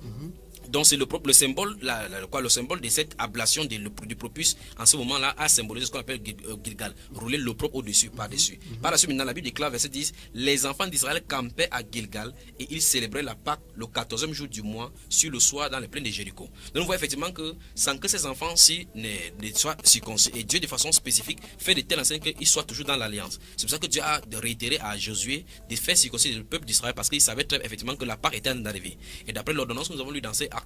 Donc c'est le symbole, le symbole de cette ablation du propice en ce moment-là a symbolisé ce qu'on appelle Gilgal, rouler l'opprobre au-dessus, par-dessus. Par la suite, maintenant, la Bible déclare, verset 10, les enfants d'Israël campaient à Gilgal et ils célébraient la Pâque le 14e jour du mois sur le soir dans les plaines de Jéricho. Donc nous voyons effectivement que sans que ces enfants-ci ne soient circoncis, et Dieu de façon spécifique fait de telle enseigne qu'ils soient toujours dans l'alliance. C'est pour ça que Dieu a réitéré à Josué de faire circoncire le peuple d'Israël parce qu'il savait très effectivement que la Pâque était en arrivée. Et d'après l'ordonnance que nous avons lu dans ces actes,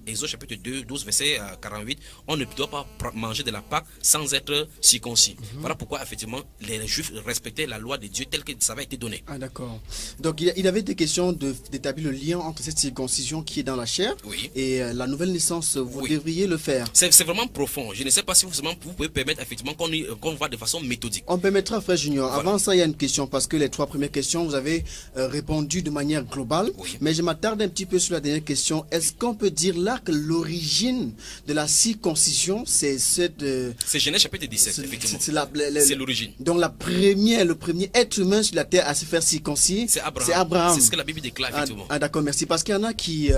Exode chapitre 2, 12, verset 48, on ne doit pas manger de la Pâque sans être circoncis. Voilà pourquoi effectivement les Juifs respectaient la loi de Dieu telle que ça avait été donné. Ah d'accord. Donc il avait des questions d'établir le lien entre cette circoncision qui est dans la chair et la nouvelle naissance. Vous devriez le faire. C'est vraiment profond. Je ne sais pas si vous pouvez permettre effectivement qu'on voit de façon méthodique. On permettra, frère Junior. Voilà. Avant ça, il y a une question parce que les trois premières questions, vous avez répondu de manière globale. Mais je m'attarde un petit peu sur la dernière question. Est-ce qu'on peut dire là que l'origine de la circoncision, c'est cette... c'est Genèse chapitre 17, effectivement. C'est l'origine. Donc le premier être humain sur la terre à se faire circoncire, c'est Abraham. C'est ce que la Bible déclare, effectivement. Ah d'accord, merci. Parce qu'il y en a qui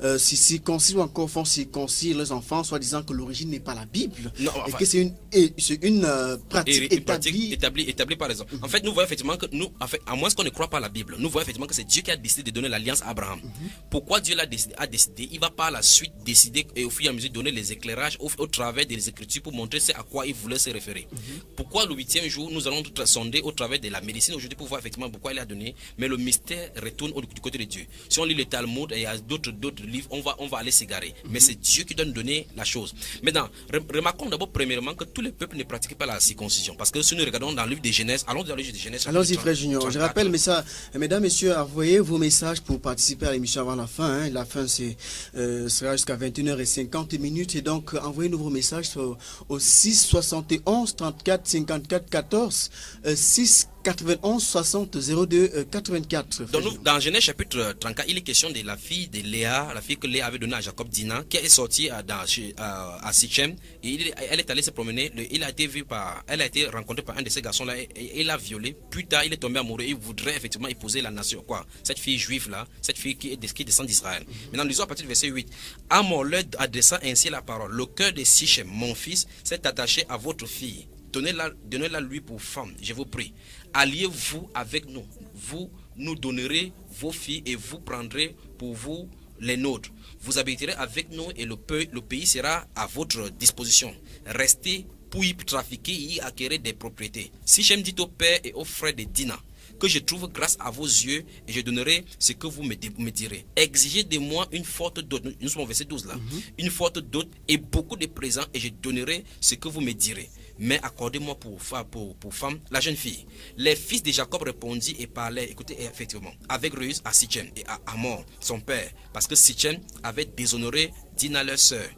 se circoncisent ou encore font circoncire leurs enfants, soit disant que l'origine n'est pas la Bible. Non, enfin, et que c'est une pratique établie par exemple. En fait, nous voyons effectivement que nous, en fait, à moins qu'on ne croit pas à la Bible, nous voyons effectivement que c'est Dieu qui a décidé de donner l'alliance à Abraham. Pourquoi Dieu a décidé? il va par la suite décider et au fur et à mesure donner les éclairages au travers des Écritures pour montrer c'est à quoi il voulait se référer. Pourquoi le 8e jour, nous allons sonder au travers de la médecine aujourd'hui pour voir effectivement pourquoi il a donné, mais le mystère retourne du côté de Dieu. Si on lit le Talmud et il y a d'autres livres, on va aller s'égarer. Mais c'est Dieu qui doit nous donner la chose. Maintenant, remarquons d'abord premièrement que tous les peuples ne pratiquent pas la circoncision. Parce que si nous regardons dans le livre de Genèse, allons dans le livre de Genèse. Allons-y, frère Junior. Je rappelle, mais ça, mesdames, messieurs, envoyez vos messages pour participer à l'émission avant la fin. Hein. La fin, sera jusqu'à 21h50. Et donc, envoyez-nous vos messages au 6 71 34 54 14 6 91 60 02 84. Donc, dans Genèse chapitre 34, il est question de la fille de Léa, la fille que Léa avait donnée à Jacob, Dina, qui est sortie à Sichem. Et elle est allée se promener. Elle a été rencontrée par un de ces garçons-là et il l'a violée. Plus tard, il est tombé amoureux. Il voudrait effectivement épouser la nation. Quoi? Cette fille juive-là, cette fille qui descend d'Israël. Maintenant, lisons à partir du verset 8. Amor leur adressa ainsi la parole. Le cœur de Sichem, mon fils, s'est attaché à votre fille. Donnez-la lui pour femme, je vous prie. Alliez-vous avec nous. Vous nous donnerez vos filles et vous prendrez pour vous les nôtres. Vous habiterez avec nous et le pays sera à votre disposition. Restez pour y trafiquer et y acquérir des propriétés. Sichem dit au père et aux frères de Dina que je trouve grâce à vos yeux et je donnerai ce que vous me direz. Exigez de moi une forte dot. Nous sommes au verset 12 là. Une forte dot et beaucoup de présents et je donnerai ce que vous me direz. Mais accordez-moi pour femme la jeune fille. Les fils de Jacob répondit et parlaient, écoutez, effectivement, avec ruse à Sichem et à Hamor, son père, parce que Sichem avait déshonoré Dina, leur sœur.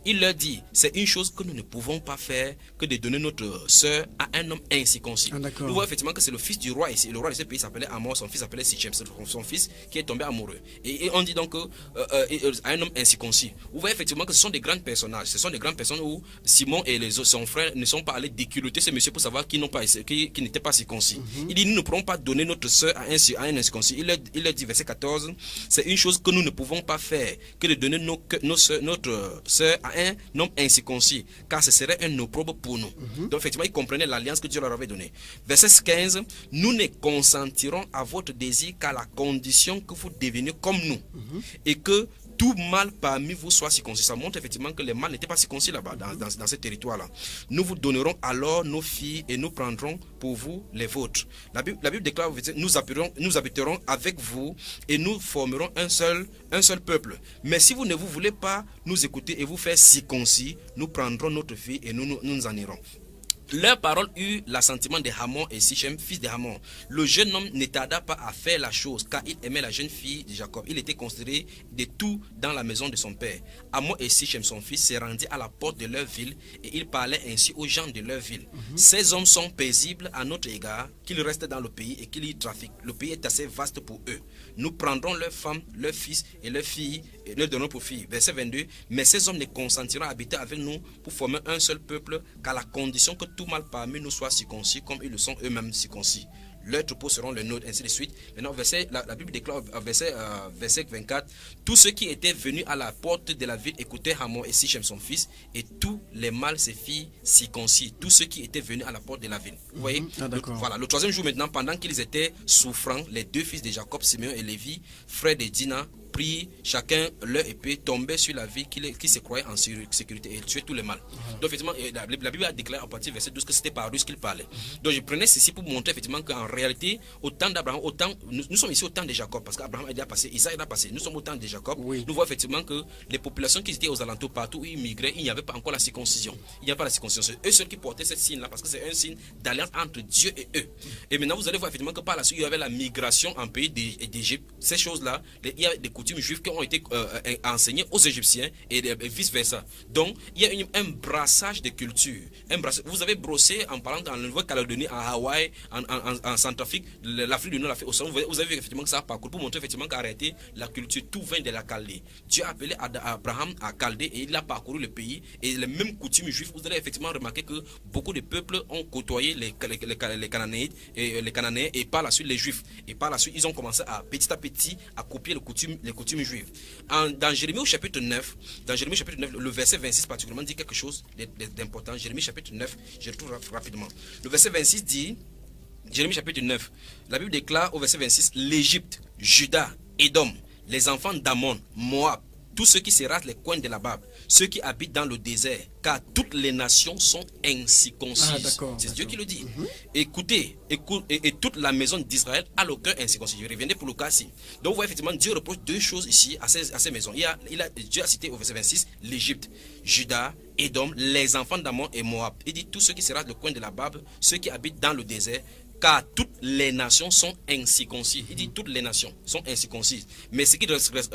Il leur dit, c'est une chose que nous ne pouvons pas faire que de donner notre sœur à un homme incirconcis. Nous voyons effectivement que c'est le fils du roi ici. Le roi de ce pays s'appelait Hamor, son fils s'appelait Sichem, c'est son fils qui est tombé amoureux. Et on dit donc à un homme incirconcis. Vous voyez effectivement que ce sont des grands personnages. Ce sont des grandes personnes où Simon et son frère ne sont pas allés déculotter ce monsieur pour savoir qui n'était pas circoncis. Il dit, nous ne pourrons pas donner notre sœur à un incirconcis. Il leur dit, verset 14, c'est une chose que nous ne pouvons pas faire que de donner notre sœur à un homme incirconcis, car ce serait un opprobre pour nous. Donc effectivement, ils comprenaient l'alliance que Dieu leur avait donnée. Verset 15, nous ne consentirons à votre désir qu'à la condition que vous deveniez comme nous, et que tout mâle parmi vous soit circoncis. Ça montre effectivement que les mâles n'étaient pas circoncis là-bas, dans ce territoire-là. Nous vous donnerons alors nos filles et nous prendrons pour vous les vôtres. La Bible déclare, nous habiterons avec vous et nous formerons un seul peuple. Mais si vous ne voulez pas nous écouter et vous faire circoncis, nous prendrons notre fille et nous en irons. Leur parole eut l'assentiment de Hamor et Sichem, fils de Hamor. Le jeune homme ne tarda pas à faire la chose, car il aimait la jeune fille de Jacob. Il était considéré de tout dans la maison de son père. Hamor et Sichem, son fils, se rendirent à la porte de leur ville, et ils parlaient ainsi aux gens de leur ville. Ces hommes sont paisibles à notre égard, qu'ils restent dans le pays et qu'ils y trafiquent. Le pays est assez vaste pour eux. Nous prendrons leurs femmes, leurs fils et leurs filles, et leur donnerons pour filles. Verset 22. Mais ces hommes ne consentiront à habiter avec nous pour former un seul peuple, qu'à la condition que tout mâle parmi nous soit circoncis comme ils le sont eux-mêmes circoncis. Leurs troupeaux seront les nôtres, ainsi de suite. Maintenant, la Bible déclare, verset 24, tous ceux qui étaient venus à la porte de la ville écoutaient Hamor et Sichem son fils, et tous les mâles ses filles circoncis, tous ceux qui étaient venus à la porte de la ville. Vous voyez? Voilà, le troisième jour maintenant, pendant qu'ils étaient souffrants, les deux fils de Jacob, Simeon et Lévi, frères de Dina, prirent chacun leur épée, tombaient sur la ville qui se croyait en sécurité et tuaient tous les mâles. Donc effectivement, la Bible a déclaré à partir du verset 12 que c'était par ruse qu'il parlait. Donc je prenais ceci pour montrer effectivement qu'en réalité, au temps d'Abraham, nous sommes ici au temps de Jacob, parce qu'Abraham a déjà passé, Isaac a passé, nous sommes au temps de Jacob. Nous voyons effectivement que les populations qui étaient aux alentours, partout où ils migraient, il n'y avait pas encore la circoncision. Il n'y a pas la circoncision. C'est eux seuls qui portaient ce signe-là, parce que c'est un signe d'alliance entre Dieu et eux. Et maintenant, vous allez voir effectivement que par la suite, il y avait la migration en pays d'Égypte. Ces choses-là, il y a des coutumes juives qui ont été enseignées aux Égyptiens et vice-versa. Donc, il y a un brassage de culture. Vous avez brossé en parlant dans la Nouvelle-Calédonie, en Hawaï, en Centrafrique, l'Afrique du Nord, l'Afrique au centre. Vous avez vu effectivement que ça a parcouru pour montrer effectivement qu'en réalité, la culture, tout vient de la Chaldée. Dieu a appelé Abraham à Chaldée et il a parcouru le pays. Et les mêmes coutumes juives, vous allez effectivement remarquer que beaucoup de peuples ont côtoyé les Cananéites et par la suite les Juifs. Et par la suite, ils ont commencé petit à petit à copier les coutumes juives. Dans Jérémie au chapitre 9, le verset 26 particulièrement dit quelque chose d'important. Jérémie chapitre 9, je le trouve rapidement. Le verset 26 dit, Jérémie chapitre 9, la Bible déclare au verset 26, l'Égypte, Juda, Édom, les enfants d'Ammon, Moab, tous ceux qui se ratent les coins de la barbe, ceux qui habitent dans le désert, car toutes les nations sont incirconcises. C'est Dieu qui le dit. Écoutez, et toute la maison d'Israël a le cœur incirconcis. Je reviendrai pour le cas ici. Donc vous voyez effectivement, Dieu reproche deux choses ici à ces maisons. Dieu a cité au verset 26 l'Égypte, Juda, Édom, les enfants d'Ammon et Moab. Il dit tous ceux qui se ratent le coin de la barbe, ceux qui habitent dans le désert, car toutes les nations sont incirconcises. Il dit toutes les nations sont incirconcises. Mais ce qui représente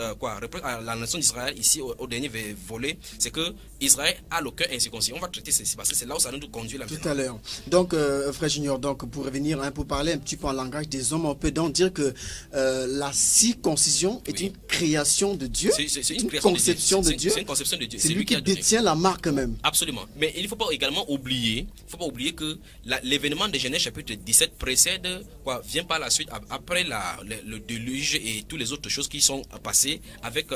à la nation d'Israël ici au dernier volet, c'est que Israël a le cœur incirconcis. On va traiter ceci parce que c'est là où ça nous conduit la vie. Tout à l'heure. Donc, frère Junior, donc pour revenir, pour parler un petit peu en langage des hommes, on peut donc dire que la circoncision est une création de Dieu. C'est une conception de Dieu. C'est une conception de Dieu. C'est lui qui détient la marque même. Absolument. Mais il ne faut pas également oublier, que l'événement de Genèse chapitre 17 précède, vient par la suite, après le déluge et toutes les autres choses qui sont passées avec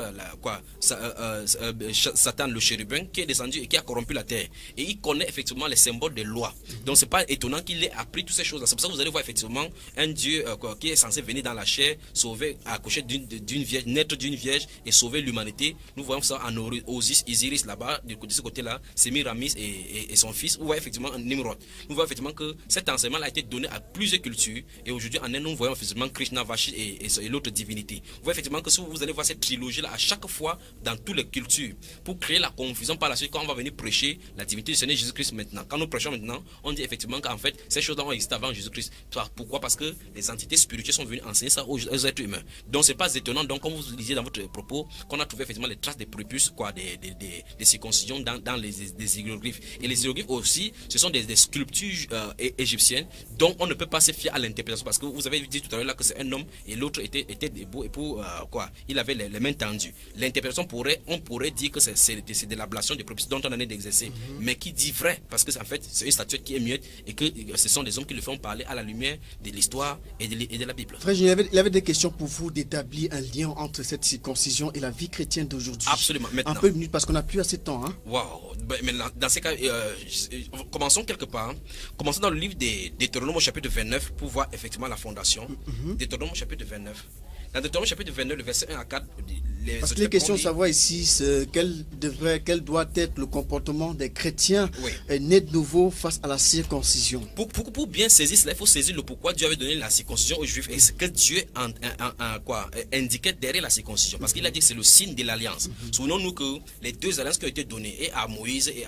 Satan le chérubin qui est descendu et qui a corrompu la terre. Et il connaît effectivement les symboles des lois. Donc c'est pas étonnant qu'il ait appris toutes ces choses-là. C'est pour ça que vous allez voir effectivement un Dieu qui est censé venir dans la chair, sauver, accoucher d'une vierge, naître d'une vierge et sauver l'humanité. Nous voyons ça en Osiris là-bas, de ce côté-là, Sémiramis et son fils. Vous voyez effectivement Nimrod. Nous voyons effectivement que cet enseignement a été donné à plusieurs cultures et aujourd'hui en Inde nous voyons effectivement Krishna, Vashi et l'autre divinité. Vous voyez effectivement que si vous allez voir cette trilogie là à chaque fois dans toutes les cultures pour créer la confusion par la suite quand on va venir prêcher la divinité du Seigneur Jésus-Christ maintenant. Quand nous prêchons maintenant, on dit effectivement qu'en fait ces choses-là ont existé avant Jésus-Christ. Pourquoi? Parce que les entités spirituelles sont venues enseigner ça aux êtres humains. Donc c'est pas étonnant, donc comme vous disiez dans votre propos, qu'on a trouvé effectivement les traces des prépuces, des circoncisions dans les hiéroglyphes. Et les hiéroglyphes aussi, ce sont des sculptures égyptiennes dont on ne peut pas se fier à l'interprétation parce que vous avez dit tout à l'heure là que c'est un homme et l'autre était debout et il avait les mains tendues. L'interprétation on pourrait dire que c'est de l'ablation des prépuces dont on en est d'exercer, mais qui dit vrai parce que en fait c'est une statuette qui est muette et que ce sont des hommes qui le font parler à la lumière de l'histoire et de la Bible. Frère, il avait des questions pour vous d'établir un lien entre cette circoncision et la vie chrétienne d'aujourd'hui. Absolument. Maintenant, un peu de minutes parce qu'on n'a plus assez de temps. Waouh. Maintenant, dans ces cas, commençons quelque part. Commençons dans le livre des Deutéronome chapitre 29 pour voir effectivement la fondation. Deutéronome chapitre 29. Dans Deutéronome chapitre 29, le verset 1 à 4, parce que les questions, savoir ici, quel doit être le comportement des chrétiens nés de nouveau face à la circoncision. Pour bien saisir cela, il faut saisir le pourquoi Dieu avait donné la circoncision aux Juifs et ce que Dieu indiquait derrière la circoncision. Parce qu'il a dit que c'est le signe de l'alliance. Souvenons-nous que les deux alliances qui ont été données, et à Moïse et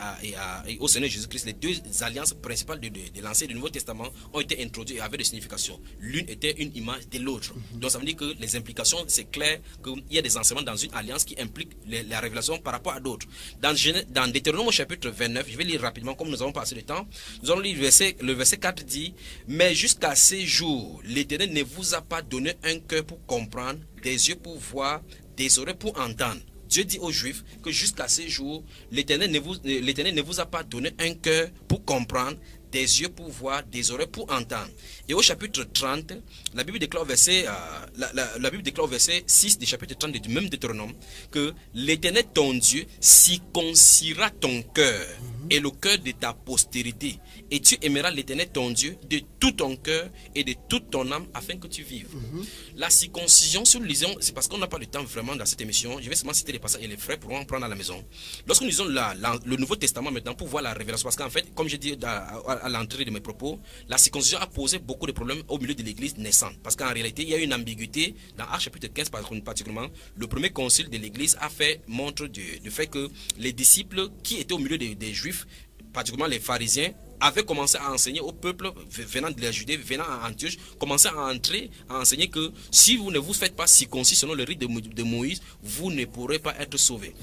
au Seigneur Jésus-Christ, les deux alliances principales de l'Ancien et du Nouveau Testament ont été introduites et avaient des significations. L'une était une image de l'autre. Donc ça veut dire que les implications, c'est clair qu'il y a des enseignements dans une alliance qui implique la révélation par rapport à d'autres. Dans Deutéronome chapitre 29, je vais lire rapidement comme nous avons passé le temps. Nous allons lire le verset 4 dit: mais jusqu'à ces jours, l'Éternel ne vous a pas donné un cœur pour comprendre, des yeux pour voir, des oreilles pour entendre. Dieu dit aux Juifs que jusqu'à ces jours, l'Éternel ne vous a pas donné un cœur pour comprendre, des yeux pour voir, des oreilles pour entendre. Et au chapitre 30, la Bible déclare au verset 6 du chapitre 30 du même Deutéronome que l'Éternel ton Dieu circoncira ton cœur et le cœur de ta postérité. Et tu aimeras l'Éternel ton Dieu de tout ton cœur et de toute ton âme afin que tu vives. La circoncision, si nous lisons, c'est parce qu'on n'a pas de temps vraiment dans cette émission. Je vais seulement citer les passages et les frères pourront en prendre à la maison. Lorsque nous lisons le Nouveau Testament maintenant pour voir la révélation, parce qu'en fait, comme j'ai dit à l'entrée de mes propos, la circoncision a posé beaucoup de problèmes au milieu de l'église naissante. Parce qu'en réalité, il y a une ambiguïté. Dans Actes chapitre 15 particulièrement, le premier concile de l'église a fait montre du fait que les disciples qui étaient au milieu des Juifs, particulièrement les pharisiens, avaient commencé à enseigner au peuple venant de la Judée, venant à Antioche, commençaient à enseigner que si vous ne vous faites pas circoncis selon le rite de Moïse, vous ne pourrez pas être sauvés.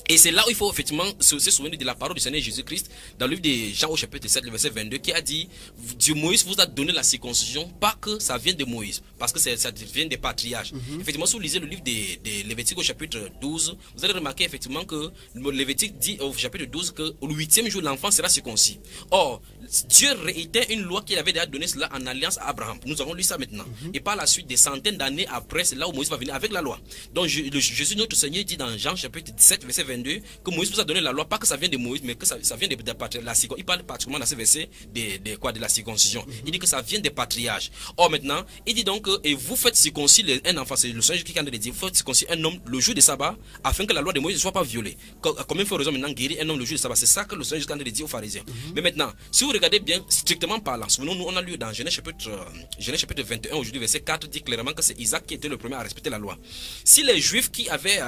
Et c'est là où il faut effectivement se souvenir de la parole du Seigneur Jésus-Christ dans le livre de Jean au chapitre 7, le verset 22, qui a dit: Dieu Moïse vous a donné la circoncision, pas que ça vient de Moïse, parce que ça vient des patriarches. Effectivement, si vous lisez le livre de Lévitique au chapitre 12, vous allez remarquer effectivement que Lévitique dit au chapitre 12 que au 8e jour, l'enfant sera circoncis. Or, Dieu réitère une loi qu'il avait déjà donnée cela en alliance à Abraham. Nous avons lu ça maintenant. Et par la suite, des centaines d'années après, c'est là où Moïse va venir avec la loi. Donc Jésus notre Seigneur dit dans Jean chapitre 17, verset 22, 22 que Moïse vous a donné la loi, pas que ça vient de Moïse, mais que ça vient de la circoncision. Il parle particulièrement dans ce verset de la circoncision. Il dit que ça vient des patriarches. Or maintenant, il dit donc et vous faites circoncire un enfant, c'est le Seigneur qui a dit, vous faites circoncire un homme le jour de sabbat, afin que la loi de Moïse ne soit pas violée. Combien faut raison maintenant guérir un homme le jour de sabbat? C'est ça que le Seigneur a dit aux pharisiens. Mais maintenant, si vous regardez bien, strictement parlant, souvenons-nous, on a lu dans Genèse chapitre 21, aujourd'hui verset 4, dit clairement que c'est Isaac qui était le premier à respecter la loi. Si les Juifs qui avaient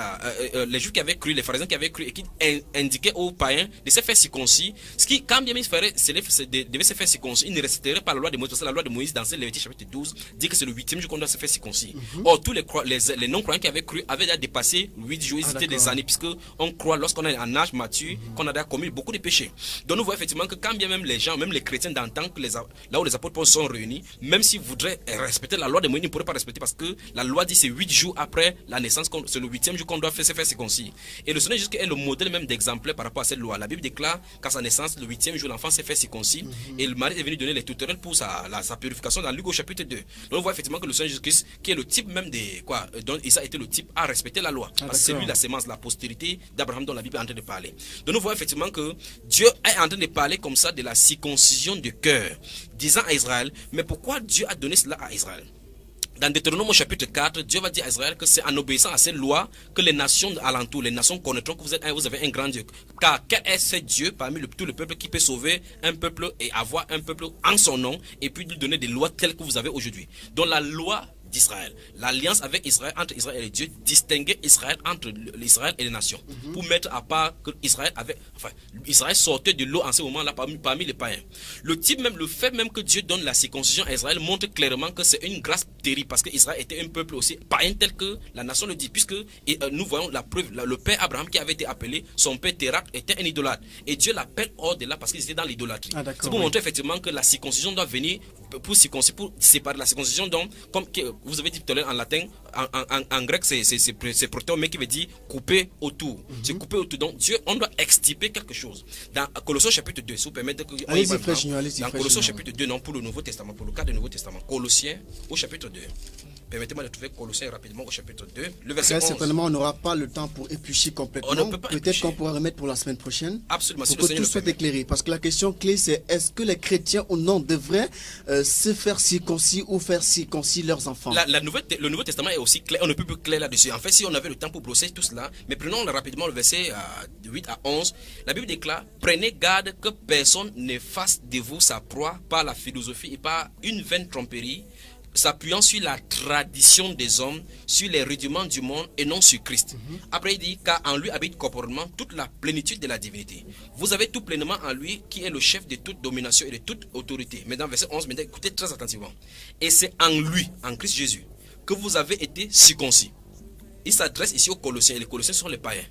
cru, les pharisiens qui avaient cru et qui indiquaient aux païens de se faire circoncis, ce qui, quand bien ils devaient se faire circoncis, ils ne respecteraient pas la loi de Moïse, parce que la loi de Moïse dans Lévitique chapitre 12 dit que c'est le 8e jour qu'on doit se faire circoncis. Or, tous les non-croyants qui avaient cru avaient déjà dépassé 8 jours, ils étaient des années, puisque on croit lorsqu'on est en âge mature, qu'on a déjà commis beaucoup de péchés. Donc nous voyons effectivement que quand bien même les gens, même les chrétiens d'antan, là où les apôtres sont réunis, même s'ils voudraient respecter la loi de Moïse, ils ne pourraient pas respecter, parce que la loi dit c'est 8 jours après la naissance, c'est le 8e jour qu'on doit se faire circoncis. Et le Seigneur Jésus est le modèle même d'exemplaire par rapport à cette loi. La Bible déclare qu'à sa naissance, le 8e jour, l'enfant s'est fait circoncis, et le mari est venu donner les tutoriels pour sa purification dans Luc au chapitre 2. Donc on voit effectivement que le Seigneur Jésus-Christ, qui est le type même dont Isa a été le type à respecter la loi, parce que c'est lui la sémence, la postérité d'Abraham dont la Bible est en train de parler. Donc nous voyons effectivement que Dieu est en train de parler comme ça de la circoncision du cœur, disant à Israël, mais pourquoi Dieu a donné cela à Israël? Dans Deutéronome au chapitre 4, Dieu va dire à Israël que c'est en obéissant à cette loi que les nations alentour, les nations connaîtront que vous avez un grand Dieu. Car quel est ce Dieu parmi tout le peuple qui peut sauver un peuple et avoir un peuple en son nom et puis lui donner des lois telles que vous avez aujourd'hui? Donc la loi d'Israël, l'alliance avec Israël, entre Israël et Dieu, distinguer Israël entre l'Israël et les nations, pour mettre à part que Israël sortait de l'eau en ce moment-là parmi les païens. Le fait même que Dieu donne la circoncision à Israël montre clairement que c'est une grâce terrible, parce que Israël était un peuple aussi païen tel que la nation le dit, puisque nous voyons la preuve, le père Abraham qui avait été appelé, son père Térak était un idolâtre, et Dieu l'appelle hors de là parce qu'ils étaient dans l'idolâtrie. C'est pour montrer effectivement que la circoncision doit venir pour séparer la circoncision, donc comme vous avez dit tout à l'heure en latin, en grec c'est proton, mais qui veut dire couper autour. C'est couper autour. Donc Dieu, on doit extirper quelque chose. Dans Colossiens chapitre 2, si vous permettez que dans Colossiens chapitre 2, non, pour le Nouveau Testament, pour le cas du Nouveau Testament, Colossiens au chapitre 2. Permettez-moi de trouver Colossiens rapidement au chapitre 2, le verset 11. Certainement, on n'aura pas le temps pour éplucher complètement. Peut-être qu'on pourra remettre pour la semaine prochaine. Absolument. Pour que tout soit éclairé. Parce que la question clé, c'est est-ce que les chrétiens ou non devraient se faire circoncis ou faire circoncis leurs enfants? Le Nouveau Testament est aussi clair. On ne peut plus clair là-dessus. En fait, si on avait le temps pour brosser tout cela, mais prenons rapidement le verset 8 à 11. La Bible déclare: prenez garde que personne ne fasse de vous sa proie par la philosophie et par une vaine tromperie, s'appuyant sur la tradition des hommes, sur les rudiments du monde et non sur Christ. Après il dit, car en lui habite corporellement toute la plénitude de la divinité. Vous avez tout pleinement en lui qui est le chef de toute domination et de toute autorité. Mais dans verset 11, maintenant, écoutez très attentivement. Et c'est en lui, en Christ Jésus, que vous avez été circoncis. Il s'adresse ici aux Colossiens, et les Colossiens sont les païens.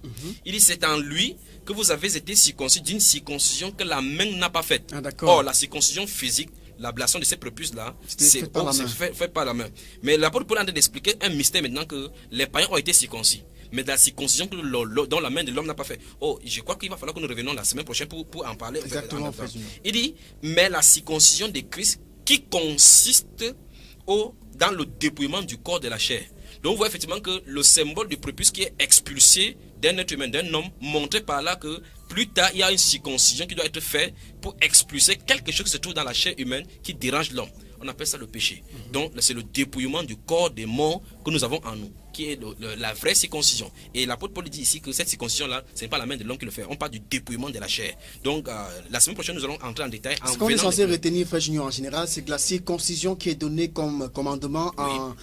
Il dit, c'est en lui que vous avez été circoncis d'une circoncision que la main n'a pas faite. Or, la circoncision physique, l'ablation de ces prépuces-là, c'est fait par la main. Mais l'apôtre Paul est en train d'expliquer un mystère maintenant, que les païens ont été circoncis. Mais la circoncision dont la main de l'homme n'a pas fait. Oh, je crois qu'il va falloir que nous revenions la semaine prochaine pour en parler. Exactement. Il dit, mais la circoncision de Christ qui consiste dans le dépouillement du corps de la chair. Donc, on voit effectivement que le symbole du prépuce qui est expulsé d'un être humain, d'un homme, montrait par là que plus tard, il y a une circoncision qui doit être faite pour expulser quelque chose qui se trouve dans la chair humaine qui dérange l'homme. On appelle ça le péché. Donc, c'est le dépouillement du corps des morts que nous avons en nous, qui est la vraie circoncision. Et l'apôtre Paul dit ici que cette circoncision-là, ce n'est pas la main de l'homme qui le fait. On parle du dépouillement de la chair. Donc, la semaine prochaine, nous allons entrer en détail. Ce qu'on est censé retenir, Frère Junior, en général, c'est que la circoncision qui est donnée comme commandement en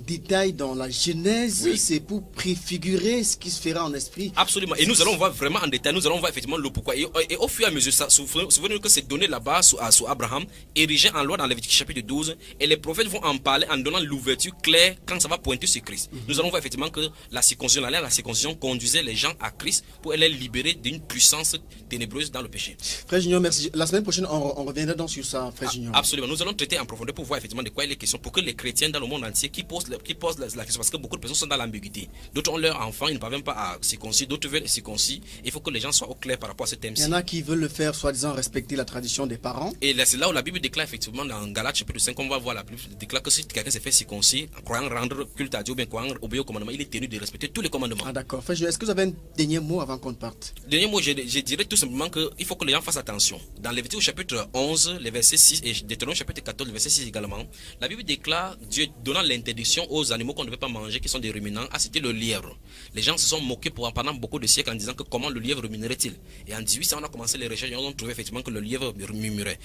détail dans la Genèse, c'est pour préfigurer ce qui se fera en esprit. Absolument. Et nous allons voir vraiment en détail, nous allons voir effectivement le pourquoi. Et au fur et à mesure, souvenez-vous que c'est donné là-bas sous Abraham, érigé en loi dans Lévitique chapitre 12, et les prophètes vont en parler en donnant l'ouverture claire quand ça va pointer sur Christ. Nous allons voir effectivement que la circoncision conduisait les gens à Christ pour les libérer d'une puissance ténébreuse dans le péché. Frère Junior, merci. La semaine prochaine, on reviendra donc sur ça, Frère Junior. Absolument. Nous allons traiter en profondeur pour voir effectivement de quoi il est question, pour que les chrétiens dans le monde entier qui posent la question, parce que beaucoup de personnes sont dans l'ambiguïté. D'autres ont leurs enfants, ils ne parviennent pas à circoncis, d'autres veulent circoncis. Il faut que les gens soient au clair par rapport à ce thème-ci. Il y en a qui veulent le faire, soi-disant respecter la tradition des parents. Et c'est là où la Bible déclare effectivement dans Galates chapitre 5, on va voir la Bible déclare que si quelqu'un s'est fait circoncis, croyant rendre culte à Dieu, bien croyant obéit au commandement, il est tenu de respecter tous les commandements. Ah d'accord. Frère Joël, est-ce que vous avez un dernier mot avant qu'on parte? Dernier mot, je dirais tout simplement qu'il faut que les gens fassent attention. Dans Lévitique au chapitre 11, les versets 6 et Deutéronome chapitre 14, le verset 6 également, la Bible déclare Dieu donnant l'interdiction aux animaux qu'on ne devait pas manger, qui sont des ruminants, à citer le lièvre. Les gens se sont moqués pendant beaucoup de siècles en disant que comment le lièvre ruminerait-il. Et en 1800, on a commencé les recherches et on a trouvé effectivement que le lièvre ruminait.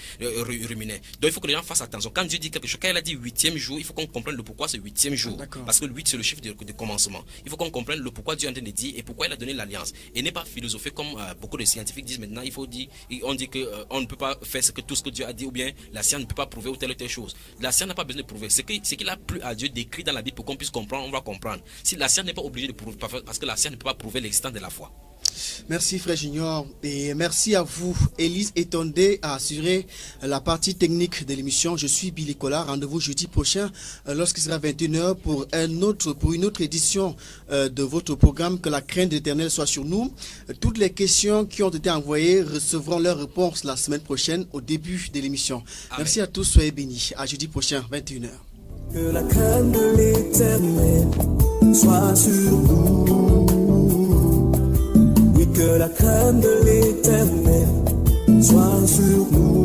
Donc il faut que les gens fassent attention. Quand Dieu dit quelque chose, quand il a dit 8e jour, il faut qu'on comprenne le pourquoi c'est 8e jour. Parce que le 8 c'est le chiffre de commencement. Il faut qu'on comprenne le pourquoi Dieu est en train de dire et pourquoi il a donné l'alliance. Et n'est pas philosopher comme beaucoup de scientifiques disent maintenant. On dit qu'on ne peut pas faire tout ce que Dieu a dit, ou bien la science ne peut pas prouver ou telle chose. La science n'a pas besoin de prouver. Ce qu'il a plu à Dieu d'écrit dans la Bible pour qu'on puisse comprendre, on va comprendre. Si la science n'est pas obligée de prouver, parce que la science ne peut pas prouver l'existence de la foi. Merci Frère Junior et merci à vous. Élise Etondé a assuré la partie technique de l'émission. Je suis Billy Collard. Rendez-vous jeudi prochain lorsqu'il sera 21h pour une autre édition de votre programme. Que la crainte de l'Éternel soit sur nous. Toutes les questions qui ont été envoyées recevront leurs réponses la semaine prochaine au début de l'émission. Merci à tous. Soyez bénis. À jeudi prochain 21h. Que la crainte de l'Éternel soit sur nous. Que la crainte de l'Éternel soit sur nous.